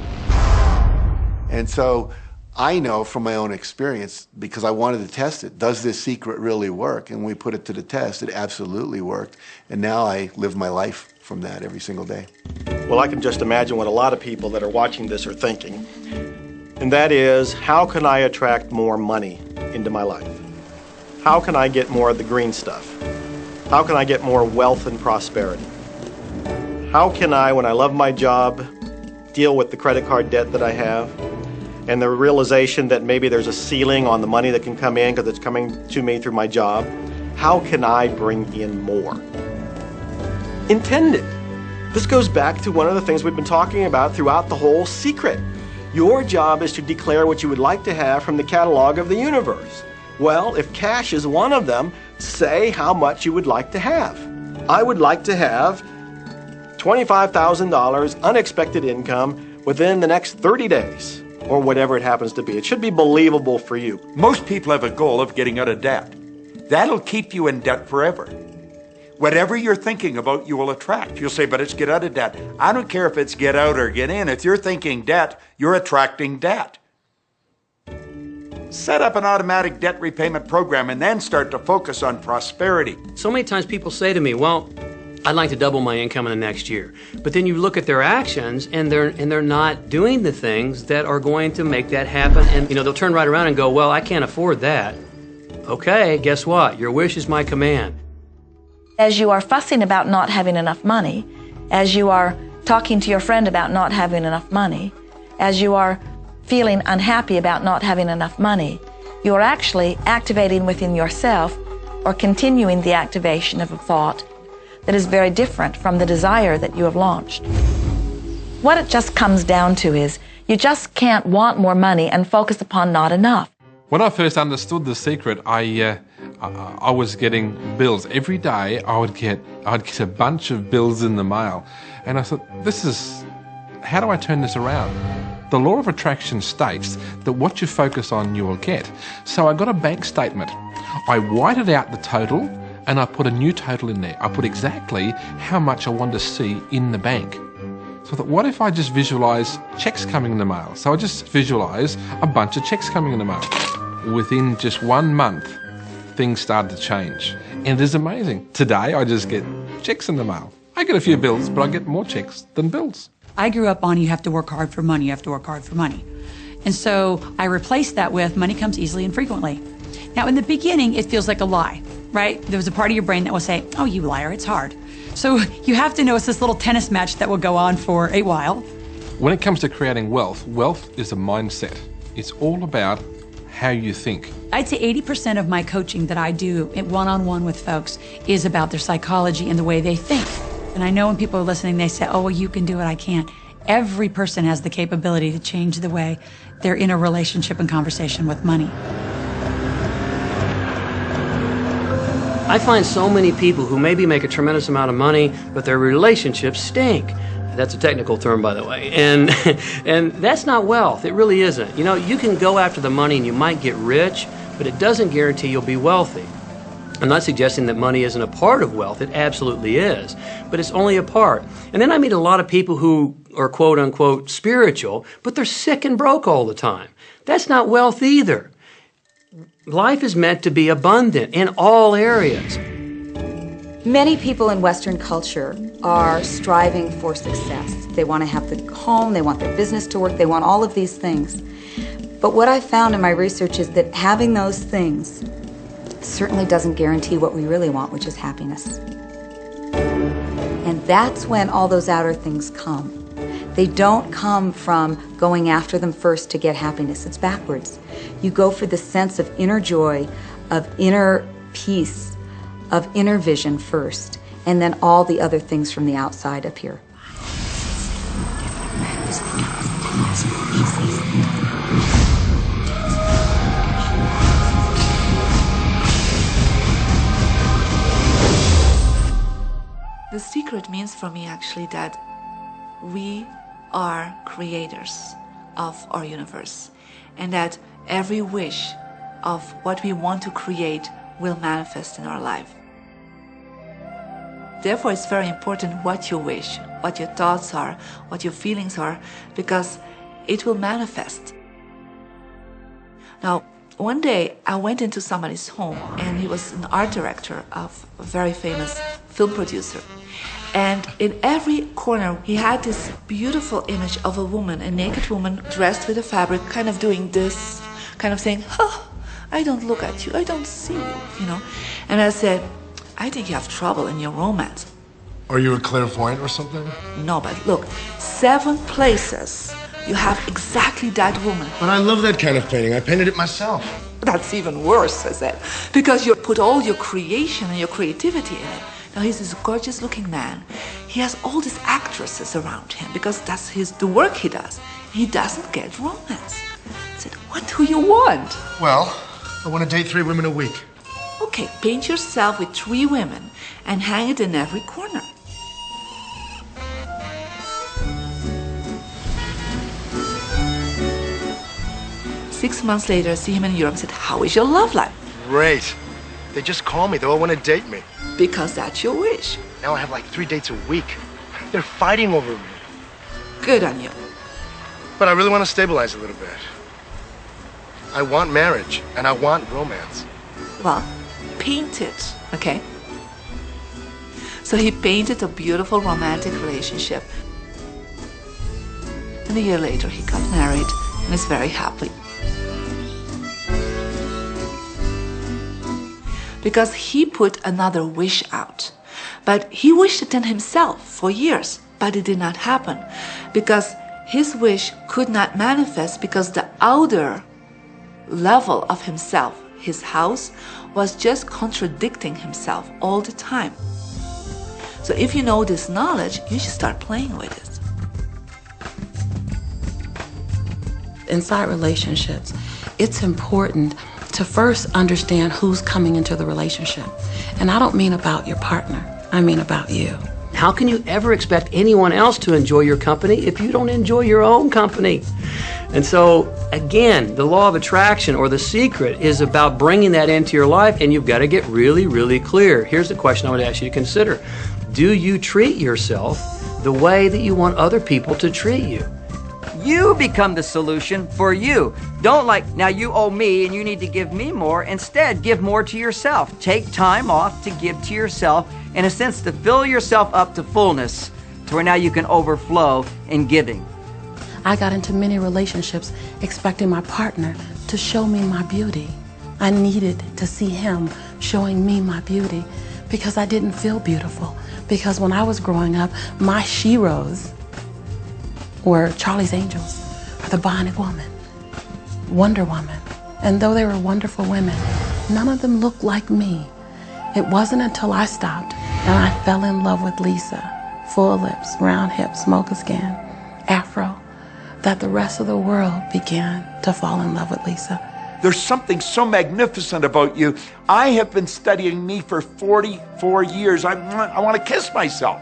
And so I know from my own experience, because I wanted to test it, does this secret really work? And when we put it to the test, it absolutely worked. And now I live my life from that every single day. Well, I can just imagine what a lot of people that are watching this are thinking. And that is, how can I attract more money into my life? How can I get more of the green stuff? How can I get more wealth and prosperity? How can I, when I love my job, deal with the credit card debt that I have? And the realization that maybe there's a ceiling on the money that can come in because it's coming to me through my job. How can I bring in more? Intend it. This goes back to one of the things we've been talking about throughout the whole secret. Your job is to declare what you would like to have from the catalog of the universe. Well, if cash is one of them, say how much you would like to have. I would like to have $25,000 unexpected income within the next 30 days. or whatever it happens to be. It should be believable for you. Most people have a goal of getting out of debt. That'll keep you in debt forever. Whatever you're thinking about, you will attract. You'll say, but it's get out of debt. I don't care if it's get out or get in. If you're thinking debt, you're attracting debt. Set up an automatic debt repayment program and then start to focus on prosperity. So many times people say to me, well, I'd like to double my income in the next year. But then you look at their actions and they're not doing the things that are going to make that happen. And they'll turn right around and go, well, I can't afford that. Okay, guess what? Your wish is my command. As you are fussing about not having enough money, as you are talking to your friend about not having enough money, as you are feeling unhappy about not having enough money, you are actually activating within yourself or continuing the activation of a thought that is very different from the desire that you have launched. What it just comes down to is you just can't want more money and focus upon not enough. When I first understood the secret, I was getting bills. Every day I'd get a bunch of bills in the mail. And I thought, how do I turn this around? The law of attraction states that what you focus on, you will get. So I got a bank statement. I whited out the total and I put a new total in there. I put exactly how much I wanted to see in the bank. So I thought, what if I just visualize checks coming in the mail? So I just visualize a bunch of checks coming in the mail. Within just 1 month, things started to change. And it is amazing. Today, I just get checks in the mail. I get a few bills, but I get more checks than bills. I grew up on you have to work hard for money, you have to work hard for money. And so I replaced that with money comes easily and frequently. Now, in the beginning, it feels like a lie, right? There was a part of your brain that will say, oh, you liar, it's hard. So you have to know it's this little tennis match that will go on for a while. When it comes to creating wealth, wealth is a mindset. It's all about how you think. I'd say 80% of my coaching that I do one-on-one with folks is about their psychology and the way they think. And I know when people are listening, they say, oh, well, you can do it, I can't. Every person has the capability to change the way they're in a relationship and conversation with money. I find so many people who maybe make a tremendous amount of money, but their relationships stink. That's a technical term, by the way. And that's not wealth. It really isn't. You can go after the money and you might get rich, but it doesn't guarantee you'll be wealthy. I'm not suggesting that money isn't a part of wealth. It absolutely is. But it's only a part. And then I meet a lot of people who are quote-unquote spiritual, but they're sick and broke all the time. That's not wealth either. Life is meant to be abundant in all areas. Many people in Western culture are striving for success. They want to have the home, they want their business to work, they want all of these things. But what I've found in my research is that having those things certainly doesn't guarantee what we really want, which is happiness. And that's when all those outer things come. They don't come from going after them first to get happiness. It's backwards. You go for the sense of inner joy, of inner peace, of inner vision first, and then all the other things from the outside appear. The secret means for me actually that we are creators of our universe, and that every wish of what we want to create will manifest in our life. Therefore, it's very important what you wish, what your thoughts are, what your feelings are, because it will manifest. Now, one day I went into somebody's home, and he was an art director of a very famous film producer. And in every corner, he had this beautiful image of a woman, a naked woman dressed with a fabric, kind of doing this, kind of saying, oh, I don't look at you, I don't see you, And I said, I think you have trouble in your romance. Are you a clairvoyant or something? No, but look, 7 places you have exactly that woman. But I love that kind of painting. I painted it myself. That's even worse, I said, because you put all your creation and your creativity in it. Now, he's this gorgeous-looking man. He has all these actresses around him because that's the work he does. He doesn't get romance. I said, what do you want? Well, I want to date 3 women a week. Okay, paint yourself with 3 women and hang it in every corner. 6 months later, see him in Europe and said, how is your love life? Great. They just call me. They all want to date me. Because that's your wish. Now I have like 3 dates a week. They're fighting over me. Good on you. But I really want to stabilize a little bit. I want marriage, and I want romance. Well, paint it, okay? So he painted a beautiful romantic relationship. And a year later, he got married and is very happy. Because he put another wish out. But he wished it in himself for years, but it did not happen. Because his wish could not manifest because the outer level of himself, his house, was just contradicting himself all the time. So if you know this knowledge, you should start playing with it. Inside relationships, it's important to first understand who's coming into the relationship. And I don't mean about your partner, I mean about you. How can you ever expect anyone else to enjoy your company if you don't enjoy your own company? And so, again, the law of attraction or the secret is about bringing that into your life, and you've got to get really, really clear. Here's the question I would ask you to consider. Do you treat yourself the way that you want other people to treat you? You become the solution for you. Don't now you owe me and you need to give me more. Instead, give more to yourself. Take time off to give to yourself, in a sense, to fill yourself up to fullness, to where now you can overflow in giving. I got into many relationships expecting my partner to show me my beauty. I needed to see him showing me my beauty because I didn't feel beautiful. Because when I was growing up, my sheroes were Charlie's Angels, or the Bionic Woman, Wonder Woman. And though they were wonderful women, none of them looked like me. It wasn't until I stopped and I fell in love with Lisa, full lips, round hips, mocha skin, afro, that the rest of the world began to fall in love with Lisa. There's something so magnificent about you. I have been studying me for 44 years. I want to kiss myself.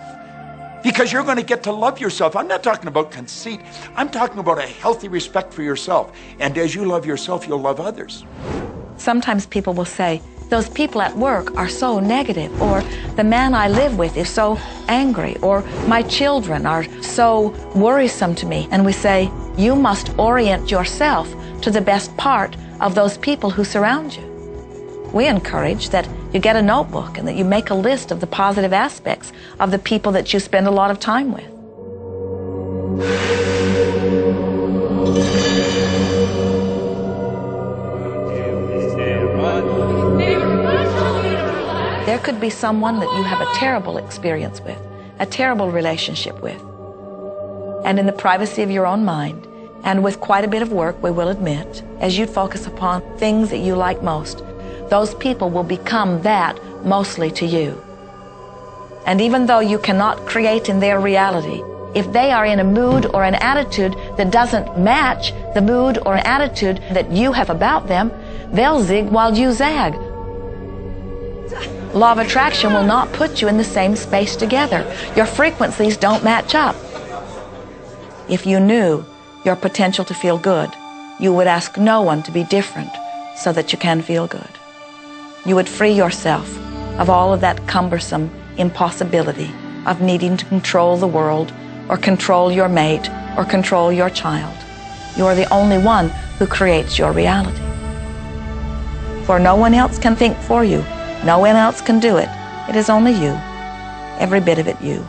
Because you're going to get to love yourself. I'm not talking about conceit. I'm talking about a healthy respect for yourself. And as you love yourself, you'll love others. Sometimes people will say, those people at work are so negative, or the man I live with is so angry, or my children are so worrisome to me. And we say, you must orient yourself to the best part of those people who surround you. We encourage that you get a notebook and that you make a list of the positive aspects of the people that you spend a lot of time with. There could be someone that you have a terrible experience with, a terrible relationship with. And in the privacy of your own mind, and with quite a bit of work, we will admit, as you focus upon things that you like most, those people will become that mostly to you. And even though you cannot create in their reality, if they are in a mood or an attitude that doesn't match the mood or an attitude that you have about them, they'll zig while you zag. Law of attraction will not put you in the same space together. Your frequencies don't match up. If you knew your potential to feel good, you would ask no one to be different so that you can feel good. You would free yourself of all of that cumbersome impossibility of needing to control the world or control your mate or control your child. You are the only one who creates your reality. For no one else can think for you. No one else can do it. It is only you. Every bit of it you.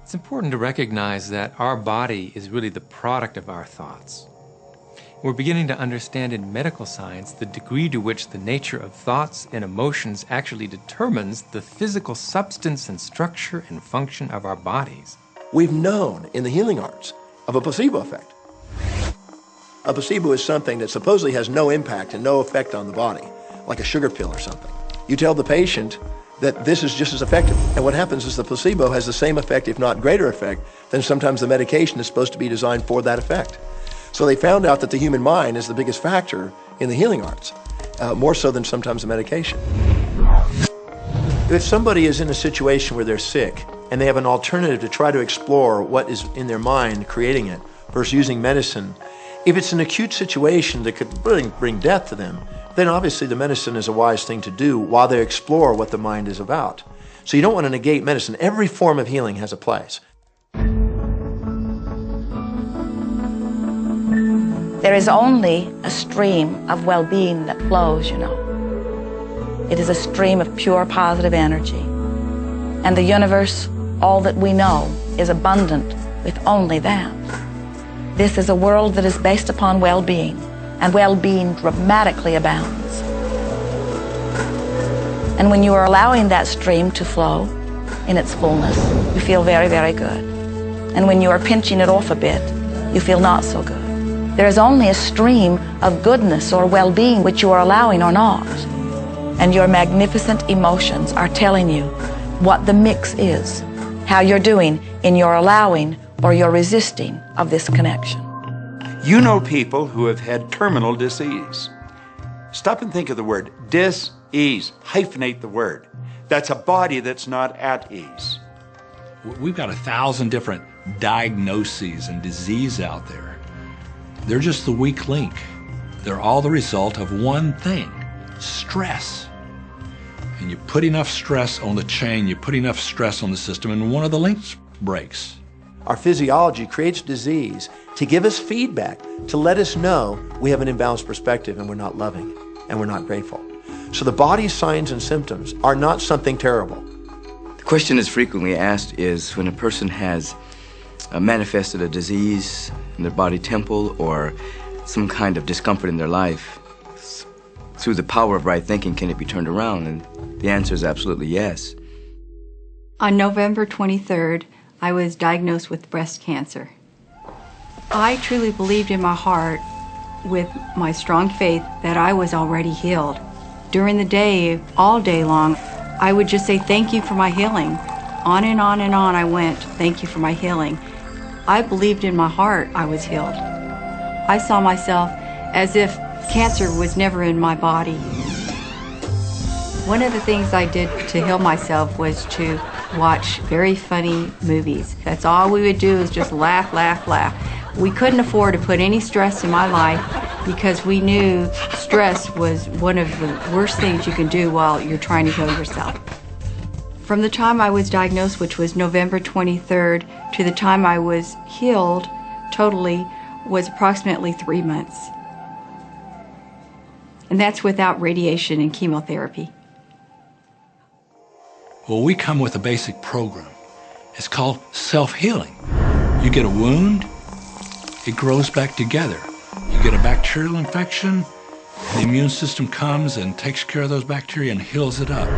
It's important to recognize that our body is really the product of our thoughts. We're beginning to understand in medical science the degree to which the nature of thoughts and emotions actually determines the physical substance and structure and function of our bodies. We've known in the healing arts of a placebo effect. A placebo is something that supposedly has no impact and no effect on the body, like a sugar pill or something. You tell the patient that this is just as effective. And what happens is the placebo has the same effect, if not greater effect, than sometimes the medication is supposed to be designed for that effect. So they found out that the human mind is the biggest factor in the healing arts. more so than sometimes the medication. If somebody is in a situation where they're sick and they have an alternative to try to explore what is in their mind creating it versus using medicine, if it's an acute situation that could really bring death to them, then obviously the medicine is a wise thing to do while they explore what the mind is about. So you don't want to negate medicine. Every form of healing has a place. There is only a stream of well-being that flows, you know. It is a stream of pure positive energy. And the universe, all that we know, is abundant with only that. This is a world that is based upon well-being, and well-being dramatically abounds. And when you are allowing that stream to flow in its fullness, you feel very, very good. And when you are pinching it off a bit, you feel not so good. There is only a stream of goodness or well-being which you are allowing or not. And your magnificent emotions are telling you what the mix is, how you're doing in your allowing or your resisting of this connection. You know people who have had terminal disease. Stop and think of the word dis-ease. Hyphenate the word. That's a body that's not at ease. We've got 1,000 different diagnoses and disease out there. They're just the weak link. They're all the result of one thing, stress. And you put enough stress on the chain, you put enough stress on the system, and one of the links breaks. Our physiology creates disease to give us feedback, to let us know we have an imbalanced perspective and we're not loving and we're not grateful. So the body's signs and symptoms are not something terrible. The question that's frequently asked is when a person has manifested a disease in their body temple or some kind of discomfort in their life, through the power of right thinking, can it be turned around? And the answer is absolutely yes. On November 23rd, I was diagnosed with breast cancer. I truly believed in my heart, with my strong faith, that I was already healed. During the day, all day long, I would just say, thank you for my healing. On and on and on I went, thank you for my healing. I believed in my heart I was healed. I saw myself as if cancer was never in my body. One of the things I did to heal myself was to watch very funny movies. That's all we would do, is just laugh, laugh, laugh. We couldn't afford to put any stress in my life because we knew stress was one of the worst things you can do while you're trying to heal yourself. From the time I was diagnosed, which was November 23rd, to the time I was healed totally was approximately 3 months. And that's without radiation and chemotherapy. Well, we come with a basic program. It's called self-healing. You get a wound, it grows back together. You get a bacterial infection, the immune system comes and takes care of those bacteria and heals it up.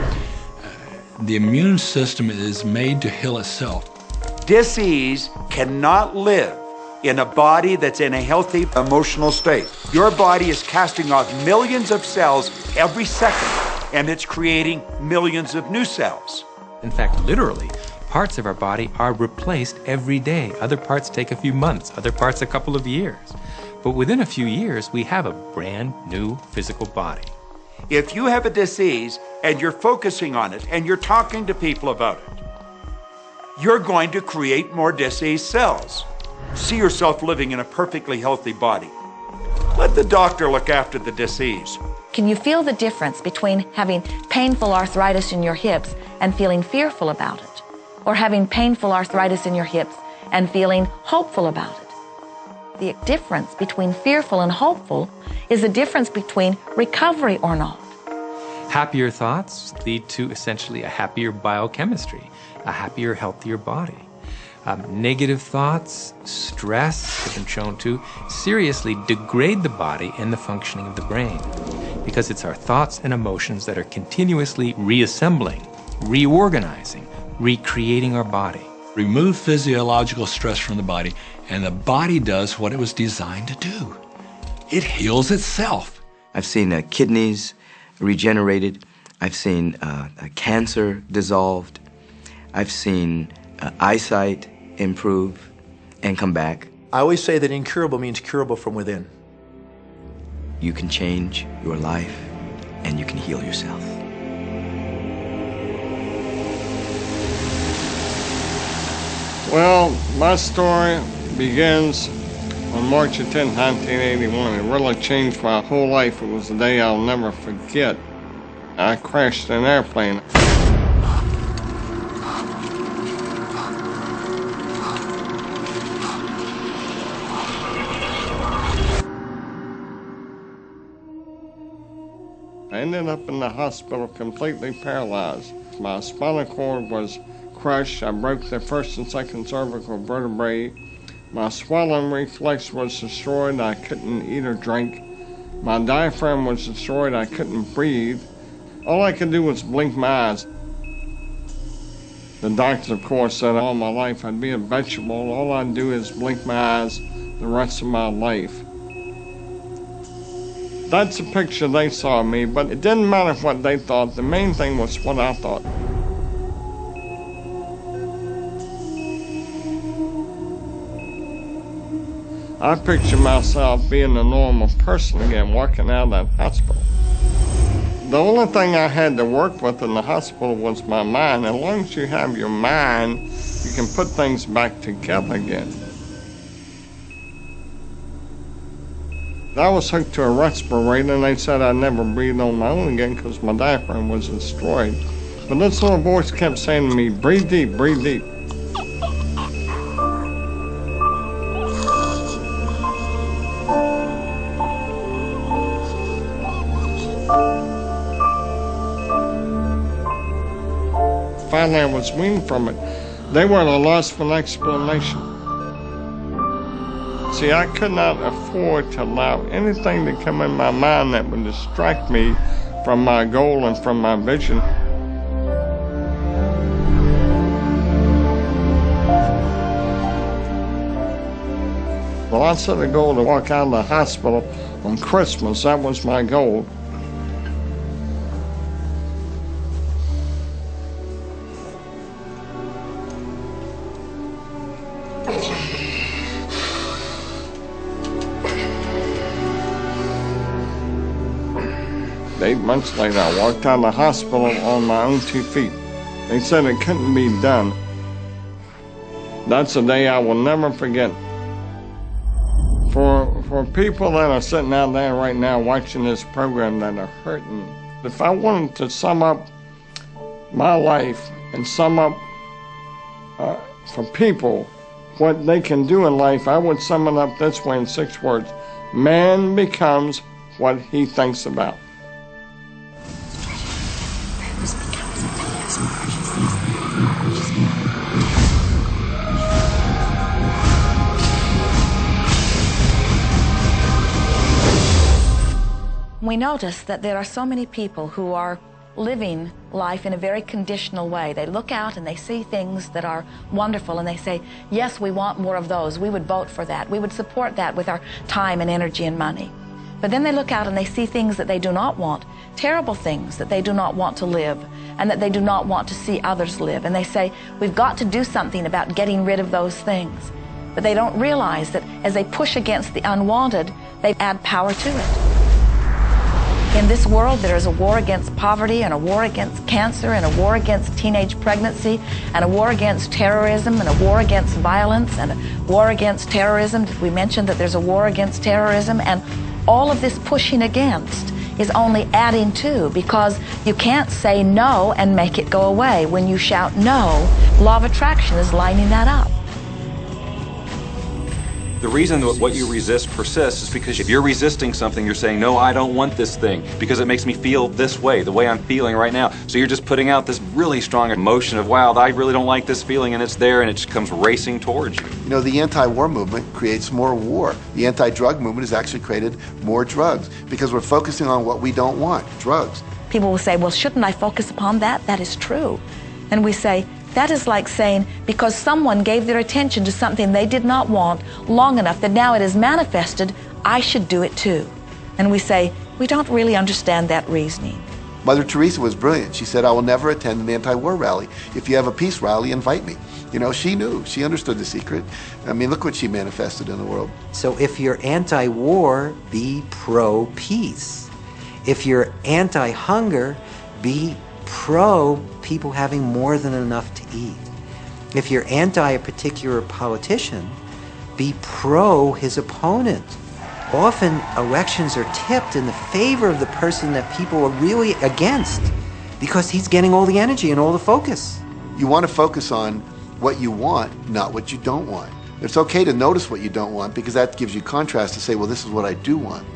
The immune system is made to heal itself. Dis-ease cannot live in a body that's in a healthy emotional state. Your body is casting off millions of cells every second, and it's creating millions of new cells. In fact, literally, parts of our body are replaced every day. Other parts take a few months, other parts a couple of years. But within a few years, we have a brand new physical body. If you have a disease and you're focusing on it and you're talking to people about it, you're going to create more disease cells. See yourself living in a perfectly healthy body. Let the doctor look after the disease. Can you feel the difference between having painful arthritis in your hips and feeling fearful about it, or having painful arthritis in your hips and feeling hopeful about it? The difference between fearful and hopeful is the difference between recovery or not. Happier thoughts lead to essentially a happier biochemistry, a happier, healthier body. Negative thoughts, stress have been shown to seriously degrade the body and the functioning of the brain, because it's our thoughts and emotions that are continuously reassembling, reorganizing, recreating our body. Remove physiological stress from the body, and the body does what it was designed to do. It heals itself. I've seen kidneys regenerated. I've seen cancer dissolved. I've seen eyesight improve and come back. I always say that incurable means curable from within. You can change your life and you can heal yourself. Well, my story begins on March 10, 1981. It really changed my whole life. It was a day I'll never forget. I crashed an airplane. I ended up in the hospital completely paralyzed. My spinal cord was crushed. I broke the first and second cervical vertebrae. My swallowing reflex was destroyed. I couldn't eat or drink. My diaphragm was destroyed. I couldn't breathe. All I could do was blink my eyes. The doctors, of course, said all my life I'd be a vegetable. All I'd do is blink my eyes the rest of my life. That's the picture they saw of me, but it didn't matter what they thought. The main thing was what I thought. I picture myself being a normal person again, walking out of that hospital. The only thing I had to work with in the hospital was my mind. As long as you have your mind, you can put things back together again. I was hooked to a respirator, and they said I'd never breathe on my own again because my diaphragm was destroyed. But this little voice kept saying to me, breathe deep, breathe deep. Finally, I was weaned from it. They were at a loss for an explanation. See, I could not afford to allow anything to come in my mind that would distract me from my goal and from my vision. Well, I set a goal to walk out of the hospital on Christmas. That was my goal. Eight months later, I walked out of the hospital on my own 2 feet. They said it couldn't be done. That's a day I will never forget. For people that are sitting out there right now watching this program that are hurting, if I wanted to sum up my life and sum up for people what they can do in life, I would sum it up this way in 6 words. Man becomes what he thinks about. We notice that there are so many people who are living life in a very conditional way. They look out and they see things that are wonderful and they say, yes, we want more of those. We would vote for that. We would support that with our time and energy and money. But then they look out and they see things that they do not want, terrible things that they do not want to live and that they do not want to see others live. And they say, we've got to do something about getting rid of those things. But they don't realize that as they push against the unwanted, they add power to it. In this world, there is a war against poverty and a war against cancer and a war against teenage pregnancy and a war against terrorism and a war against violence and a war against terrorism. We mentioned that there's a war against terrorism, and all of this pushing against is only adding to, because you can't say no and make it go away. When you shout no, law of attraction is lining that up. The reason that what you resist persists is because if you're resisting something, you're saying, no, I don't want this thing because it makes me feel this way, the way I'm feeling right now. So you're just putting out this really strong emotion of, wow, I really don't like this feeling, and it's there, and it just comes racing towards you. You know, the anti-war movement creates more war. The anti-drug movement has actually created more drugs because we're focusing on what we don't want, drugs. People will say, well, shouldn't I focus upon that? That is true. And we say, that is like saying, because someone gave their attention to something they did not want long enough that now it is manifested, I should do it too. And we say, we don't really understand that reasoning. Mother Teresa was brilliant. She said, I will never attend an anti-war rally. If you have a peace rally, invite me. You know, she knew. She understood the secret. I mean, look what she manifested in the world. So if you're anti-war, be pro-peace. If you're anti-hunger, be pro people having more than enough to eat. If you're anti a particular politician, be pro his opponent. Often elections are tipped in the favor of the person that people are really against because he's getting all the energy and all the focus. You want to focus on what you want, not what you don't want. It's okay to notice what you don't want because that gives you contrast to say, well, this is what I do want.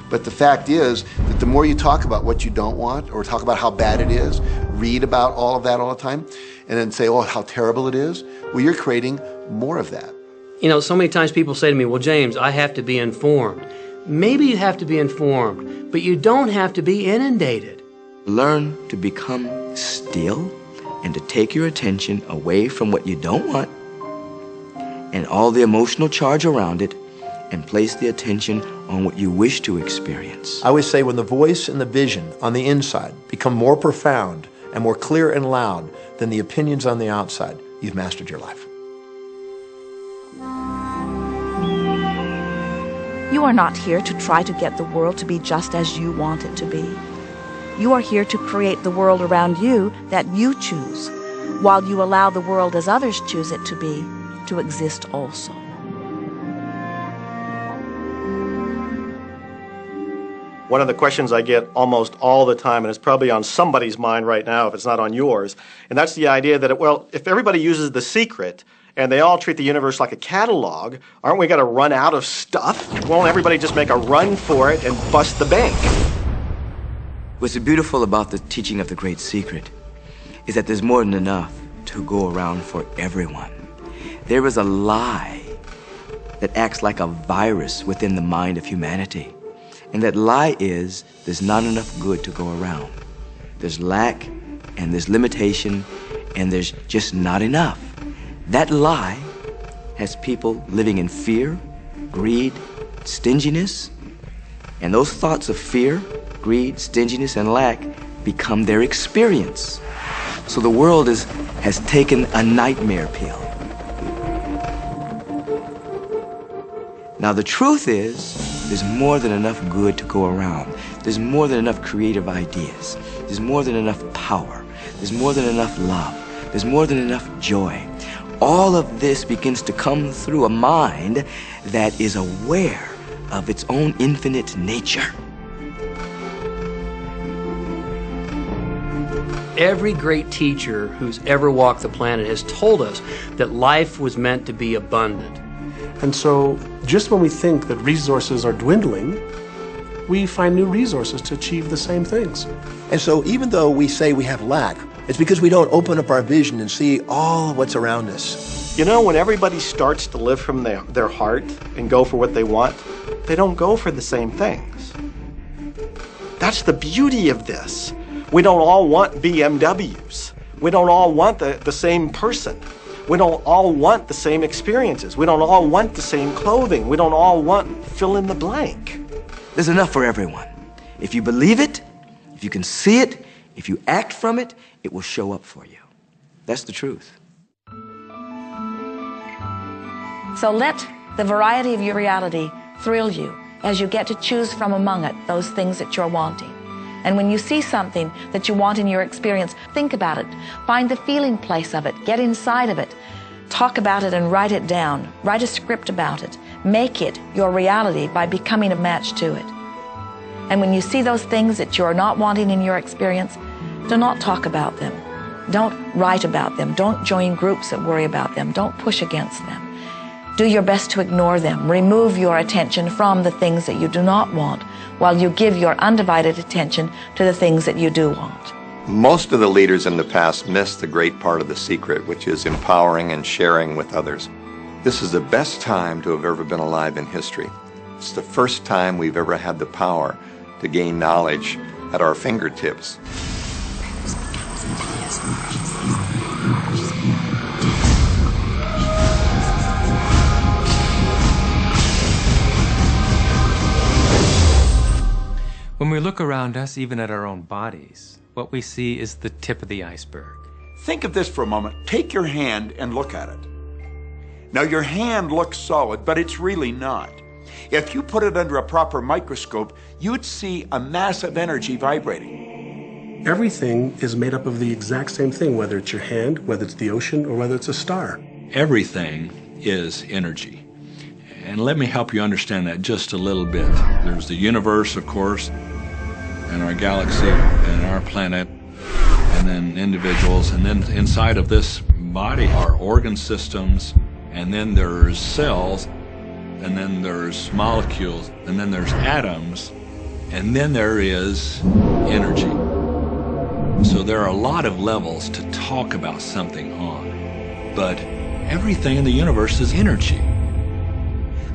But the fact is that the more you talk about what you don't want or talk about how bad it is, read about all of that all the time, and then say, oh, how terrible it is, well, you're creating more of that. You know, so many times people say to me, well, James, I have to be informed. Maybe you have to be informed, but you don't have to be inundated. Learn to become still and to take your attention away from what you don't want and all the emotional charge around it and place the attention on what you wish to experience. I always say when the voice and the vision on the inside become more profound and more clear and loud than the opinions on the outside, you've mastered your life. You are not here to try to get the world to be just as you want it to be. You are here to create the world around you that you choose, while you allow the world as others choose it to be, to exist also. One of the questions I get almost all the time, and it's probably on somebody's mind right now if it's not on yours, and that's the idea that, well, if everybody uses The Secret and they all treat the universe like a catalog, aren't we going to run out of stuff? Won't everybody just make a run for it and bust the bank? What's beautiful about the teaching of the Great Secret is that there's more than enough to go around for everyone. There is a lie that acts like a virus within the mind of humanity. And that lie is there's not enough good to go around. There's lack, and there's limitation, and there's just not enough. That lie has people living in fear, greed, stinginess, and those thoughts of fear, greed, stinginess, and lack become their experience. So the world has taken a nightmare pill. Now the truth is, there's more than enough good to go around. There's more than enough creative ideas. There's more than enough power. There's more than enough love. There's more than enough joy. All of this begins to come through a mind that is aware of its own infinite nature. Every great teacher who's ever walked the planet has told us that life was meant to be abundant. And so, just when we think that resources are dwindling, we find new resources to achieve the same things. And so even though we say we have lack, it's because we don't open up our vision and see all of what's around us. You know, when everybody starts to live from their heart and go for what they want, they don't go for the same things. That's the beauty of this. We don't all want BMWs. We don't all want the same person. We don't all want the same experiences. We don't all want the same clothing. We don't all want fill in the blank. There's enough for everyone. If you believe it, if you can see it, if you act from it, it will show up for you. That's the truth. So let the variety of your reality thrill you as you get to choose from among it those things that you're wanting. And when you see something that you want in your experience, think about it. Find the feeling place of it. Get inside of it. Talk about it and write it down. Write a script about it. Make it your reality by becoming a match to it. And when you see those things that you're not wanting in your experience, do not talk about them. Don't write about them. Don't join groups that worry about them. Don't push against them. Do your best to ignore them. Remove your attention from the things that you do not want, while you give your undivided attention to the things that you do want. Most of the leaders in the past missed the great part of the secret, which is empowering and sharing with others. This is the best time to have ever been alive in history. It's the first time we've ever had the power to gain knowledge at our fingertips. When we look around us, even at our own bodies, what we see is the tip of the iceberg. Think of this for a moment. Take your hand and look at it. Now, your hand looks solid, but it's really not. If you put it under a proper microscope, you'd see a mass of energy vibrating. Everything is made up of the exact same thing, whether it's your hand, whether it's the ocean, or whether it's a star. Everything is energy. And let me help you understand that just a little bit. There's the universe, of course, and our galaxy, and our planet, and then individuals, and then inside of this body are organ systems, and then there's cells, and then there's molecules, and then there's atoms, and then there is energy. So there are a lot of levels to talk about something on, but everything in the universe is energy.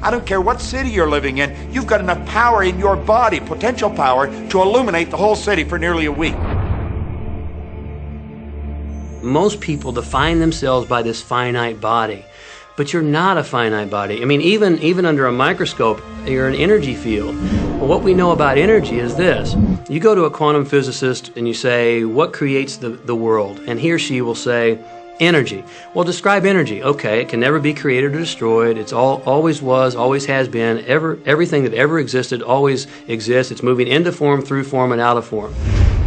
I don't care what city you're living in, you've got enough power in your body, potential power, to illuminate the whole city for nearly a week. Most people define themselves by this finite body, but you're not a finite body. I mean, even under a microscope, you're an energy field. Well, what we know about energy is this. You go to a quantum physicist and you say, what creates the world? And he or she will say, energy. Well, describe energy. Okay, it can never be created or destroyed. It's always was, always has been. Everything that ever existed always exists. It's moving into form, through form, and out of form.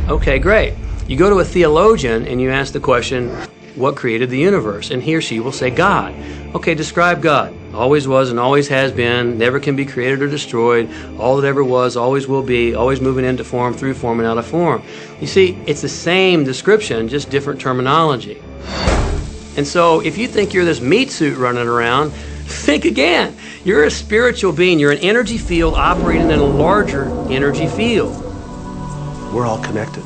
Okay, great. You go to a theologian and you ask the question, what created the universe? And he or she will say, God. Okay, describe God. Always was and always has been, never can be created or destroyed, all that ever was, always will be, always moving into form, through form, and out of form. You see, it's the same description, just different terminology. And so if you think you're this meat suit running around, think again. You're a spiritual being. You're an energy field operating in a larger energy field. We're all connected.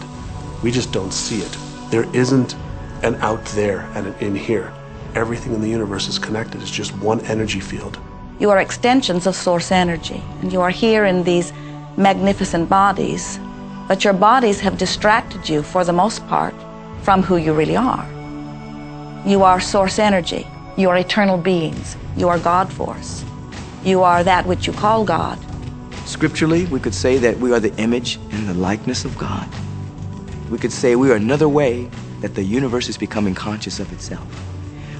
We just don't see it. There isn't an out there and an in here. Everything in the universe is connected. It's just one energy field. You are extensions of source energy, and you are here in these magnificent bodies, but your bodies have distracted you, for the most part, from who you really are. You are source energy. You are eternal beings. You are God force. You are that which you call God. Scripturally, we could say that we are the image and the likeness of God. We could say we are another way that the universe is becoming conscious of itself.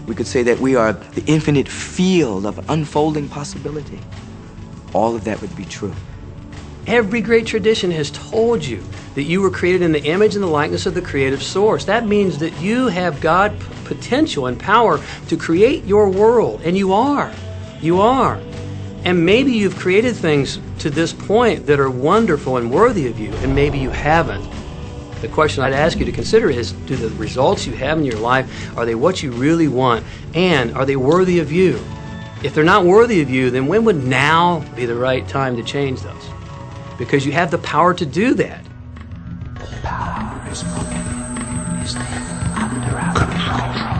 We could say that we are the infinite field of unfolding possibility. All of that would be true. Every great tradition has told you that you were created in the image and the likeness of the creative source. That means that you have God potential and power to create your world, and you are. You are. And maybe you've created things to this point that are wonderful and worthy of you, and maybe you haven't. The question I'd ask you to consider is, do the results you have in your life, are they what you really want? And are they worthy of you? If they're not worthy of you, then when would now be the right time to change those? Because you have the power to do that. The power is under our control.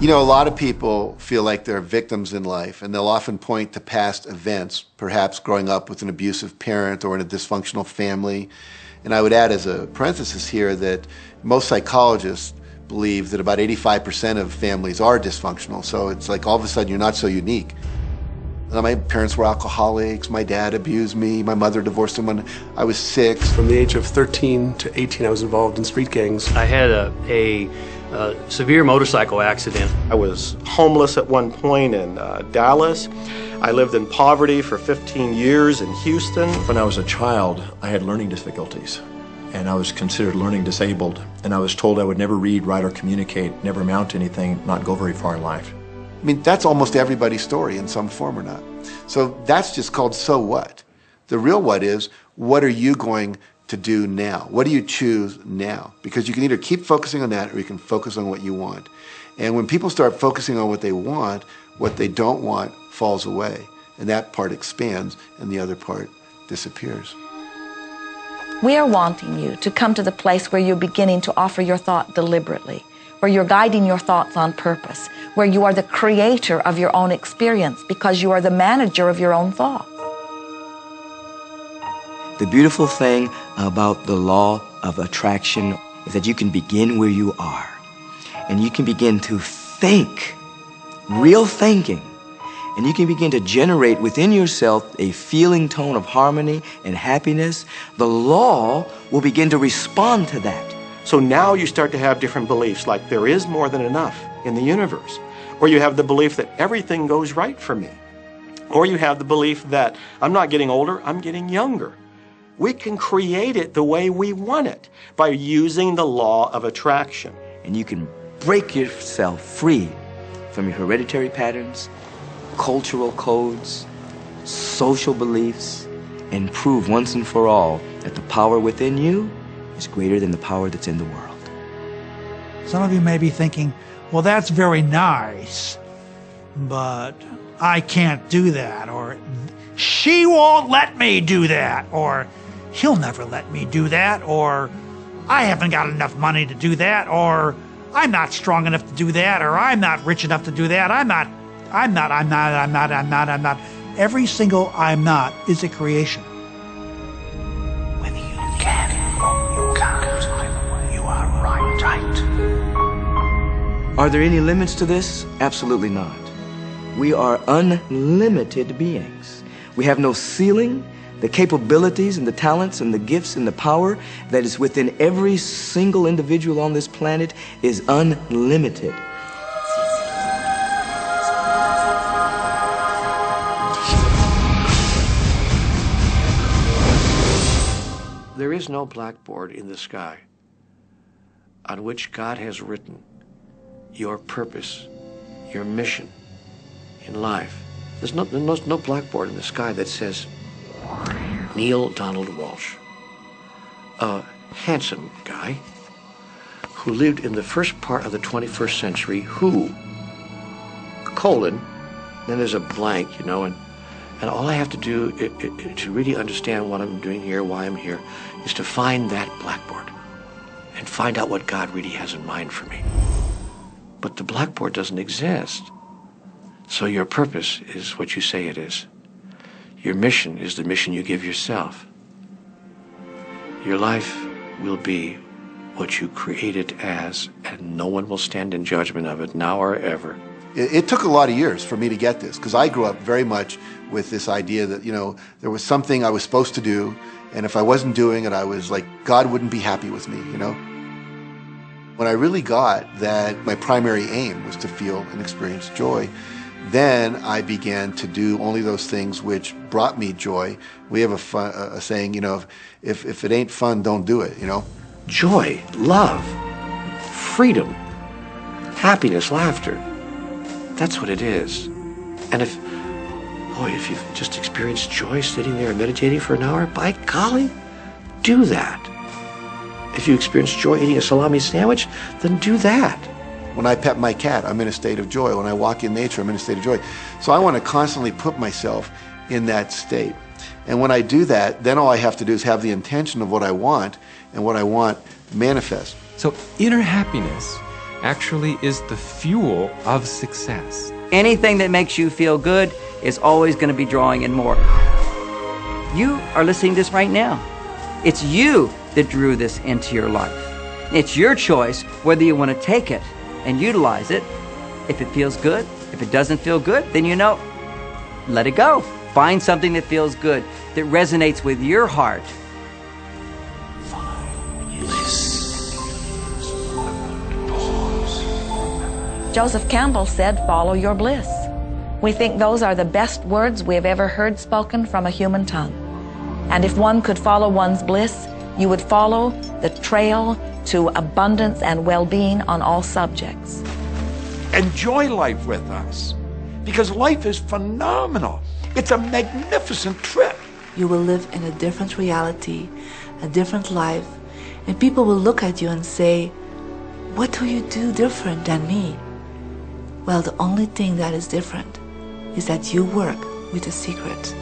You know, a lot of people feel like they're victims in life, and they'll often point to past events, perhaps growing up with an abusive parent or in a dysfunctional family. And I would add as a parenthesis here that most psychologists believe that about 85% of families are dysfunctional. So it's like all of a sudden you're not so unique. My parents were alcoholics, my dad abused me, my mother divorced him when I was 6. From the age of 13 to 18, I was involved in street gangs. I had a severe motorcycle accident. I was homeless at one point in Dallas. I lived in poverty for 15 years in Houston. When I was a child, I had learning difficulties, and I was considered learning disabled, and I was told I would never read, write, or communicate, never amount to anything, not go very far in life. I mean, that's almost everybody's story in some form or not. So that's just called so what. The real what is, what are you going to do now? What do you choose now? Because you can either keep focusing on that or you can focus on what you want. And when people start focusing on what they want, what they don't want falls away. And that part expands and the other part disappears. We are wanting you to come to the place where you're beginning to offer your thought deliberately, where you're guiding your thoughts on purpose, where you are the creator of your own experience because you are the manager of your own thoughts. The beautiful thing about the law of attraction is that you can begin where you are, and you can begin to think, real thinking, and you can begin to generate within yourself a feeling tone of harmony and happiness. The law will begin to respond to that. So now you start to have different beliefs, like there is more than enough in the universe, or you have the belief that everything goes right for me. Or you have the belief that I'm not getting older, I'm getting younger. We can create it the way we want it by using the law of attraction. And you can break yourself free from your hereditary patterns, cultural codes, social beliefs, and prove once and for all that the power within you is greater than the power that's in the world. Some of you may be thinking, well, that's very nice, but I can't do that, or she won't let me do that, or he'll never let me do that, or I haven't got enough money to do that, or I'm not strong enough to do that, or I'm not rich enough to do that, I'm not. Every single I'm not is a creation. Whether you can or you can't, you are right. Are there any limits to this? Absolutely not. We are unlimited beings. We have no ceiling. The capabilities and the talents and the gifts and the power that is within every single individual on this planet is unlimited. There is no blackboard in the sky on which God has written your purpose, your mission in life. There's no blackboard in the sky that says, Neil Donald Walsh, a handsome guy who lived in the first part of the 21st century, who, colon, then there's a blank, and all I have to do to really understand what I'm doing here, why I'm here, is to find that blackboard and find out what God really has in mind for me. But the blackboard doesn't exist. So your purpose is what you say it is. Your mission is the mission you give yourself. Your life will be what you create it as, and no one will stand in judgment of it now or ever. It took a lot of years for me to get this, because I grew up very much with this idea that, there was something I was supposed to do, and if I wasn't doing it, I was like, God wouldn't be happy with me, When I really got that my primary aim was to feel and experience joy, then I began to do only those things which brought me joy. We have a saying, if it ain't fun, don't do it, Joy, love, freedom, happiness, laughter. That's what it is. And if you've just experienced joy sitting there and meditating for an hour, by golly, do that. If you experience joy eating a salami sandwich, then do that. When I pet my cat, I'm in a state of joy. When I walk in nature, I'm in a state of joy. So I want to constantly put myself in that state. And when I do that, then all I have to do is have the intention of what I want, and what I want manifest. So inner happiness actually is the fuel of success. Anything that makes you feel good is always going to be drawing in more. You are listening to this right now. It's you that drew this into your life. It's your choice whether you want to take it and utilize it. If it feels good, if it doesn't feel good, then let it go. Find something that feels good, that resonates with your heart. Joseph Campbell said, "Follow your bliss." We think those are the best words we have ever heard spoken from a human tongue. And if one could follow one's bliss, you would follow the trail to abundance and well-being on all subjects. Enjoy life with us, because life is phenomenal. It's a magnificent trip. You will live in a different reality, a different life, and people will look at you and say, "What do you do different than me?" Well, the only thing that is different is that you work with a secret.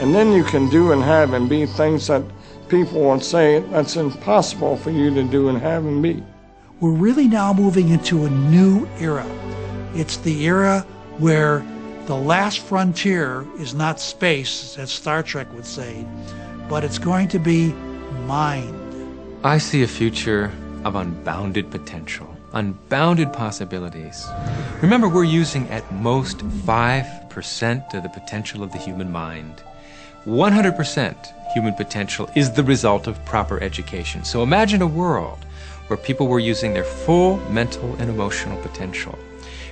And then you can do and have and be things that people will say that's impossible for you to do and have and be. We're really now moving into a new era. It's the era where the last frontier is not space, as Star Trek would say, but it's going to be mind. I see a future of unbounded potential, unbounded possibilities. Remember, we're using at most 5% of the potential of the human mind. 100% human potential is the result of proper education. So imagine a world where people were using their full mental and emotional potential,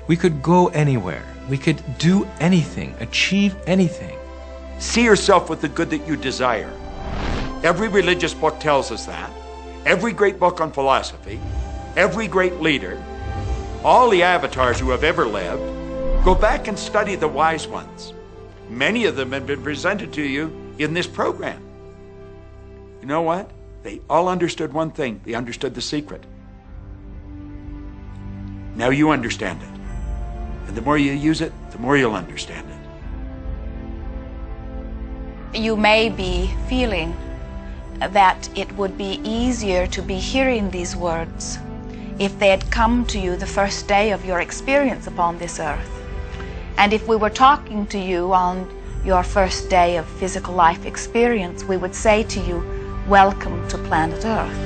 We could go anywhere. We could do anything, achieve anything. See yourself with the good that you desire. Every religious book tells us that. Every great book on philosophy, every great leader, all the avatars who have ever lived, go back and study the wise ones. Many of them have been presented to you in this program. You know what? They all understood one thing. They understood the secret. Now you understand it. And the more you use it, the more you'll understand it. You may be feeling that it would be easier to be hearing these words if they had come to you the first day of your experience upon this earth. And if we were talking to you on your first day of physical life experience, we would say to you, welcome to planet Earth.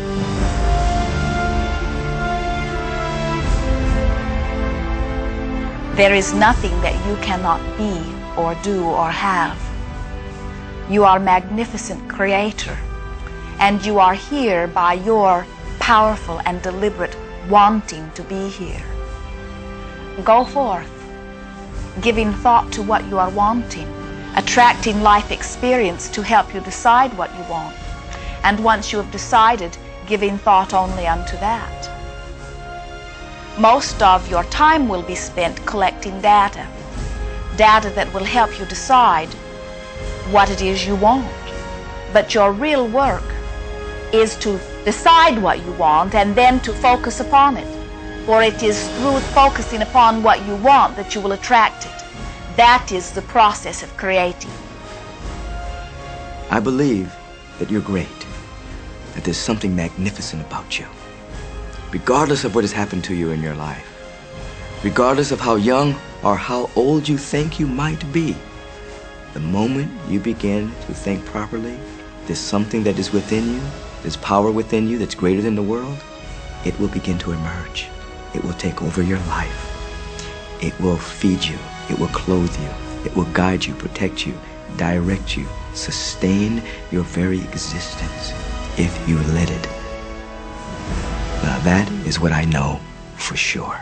There is nothing that you cannot be or do or have. You are a magnificent creator, and you are here by your powerful and deliberate wanting to be here. Go forth, giving thought to what you are wanting, attracting life experience to help you decide what you want, and once you have decided, giving thought only unto that. Most of your time will be spent collecting data that will help you decide what it is you want. But your real work is to decide what you want and then to focus upon it. For it is through focusing upon what you want that you will attract it. That is the process of creating. I believe that you're great, that there's something magnificent about you. Regardless of what has happened to you in your life, regardless of how young or how old you think you might be, the moment you begin to think properly, there's something that is within you, there's power within you that's greater than the world, it will begin to emerge. It will take over your life. It will feed you. It will clothe you. It will guide you, protect you, direct you, sustain your very existence if you let it. Now that is what I know for sure.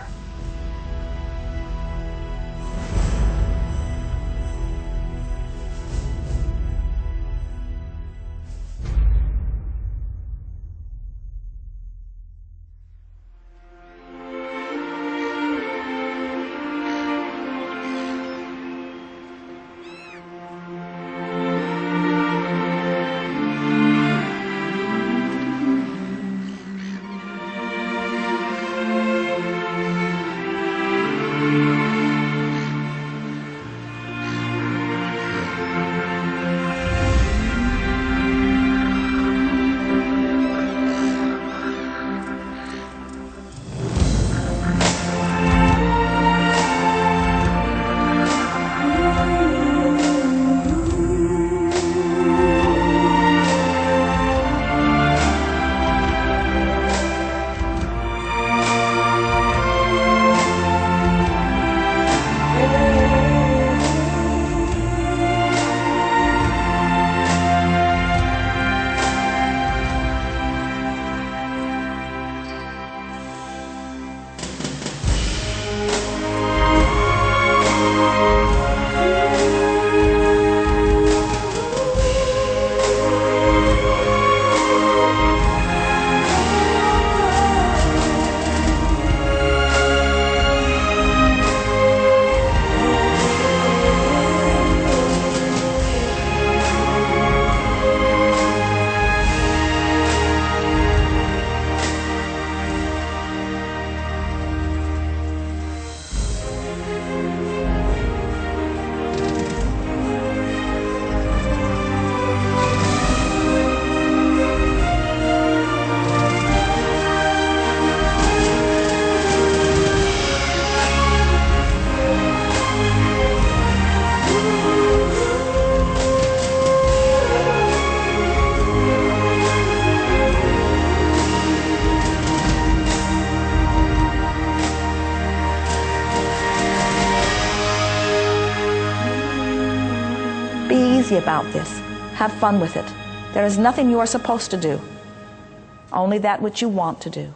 Easy about this. Have fun with it. There is nothing you are supposed to do, only that which you want to do.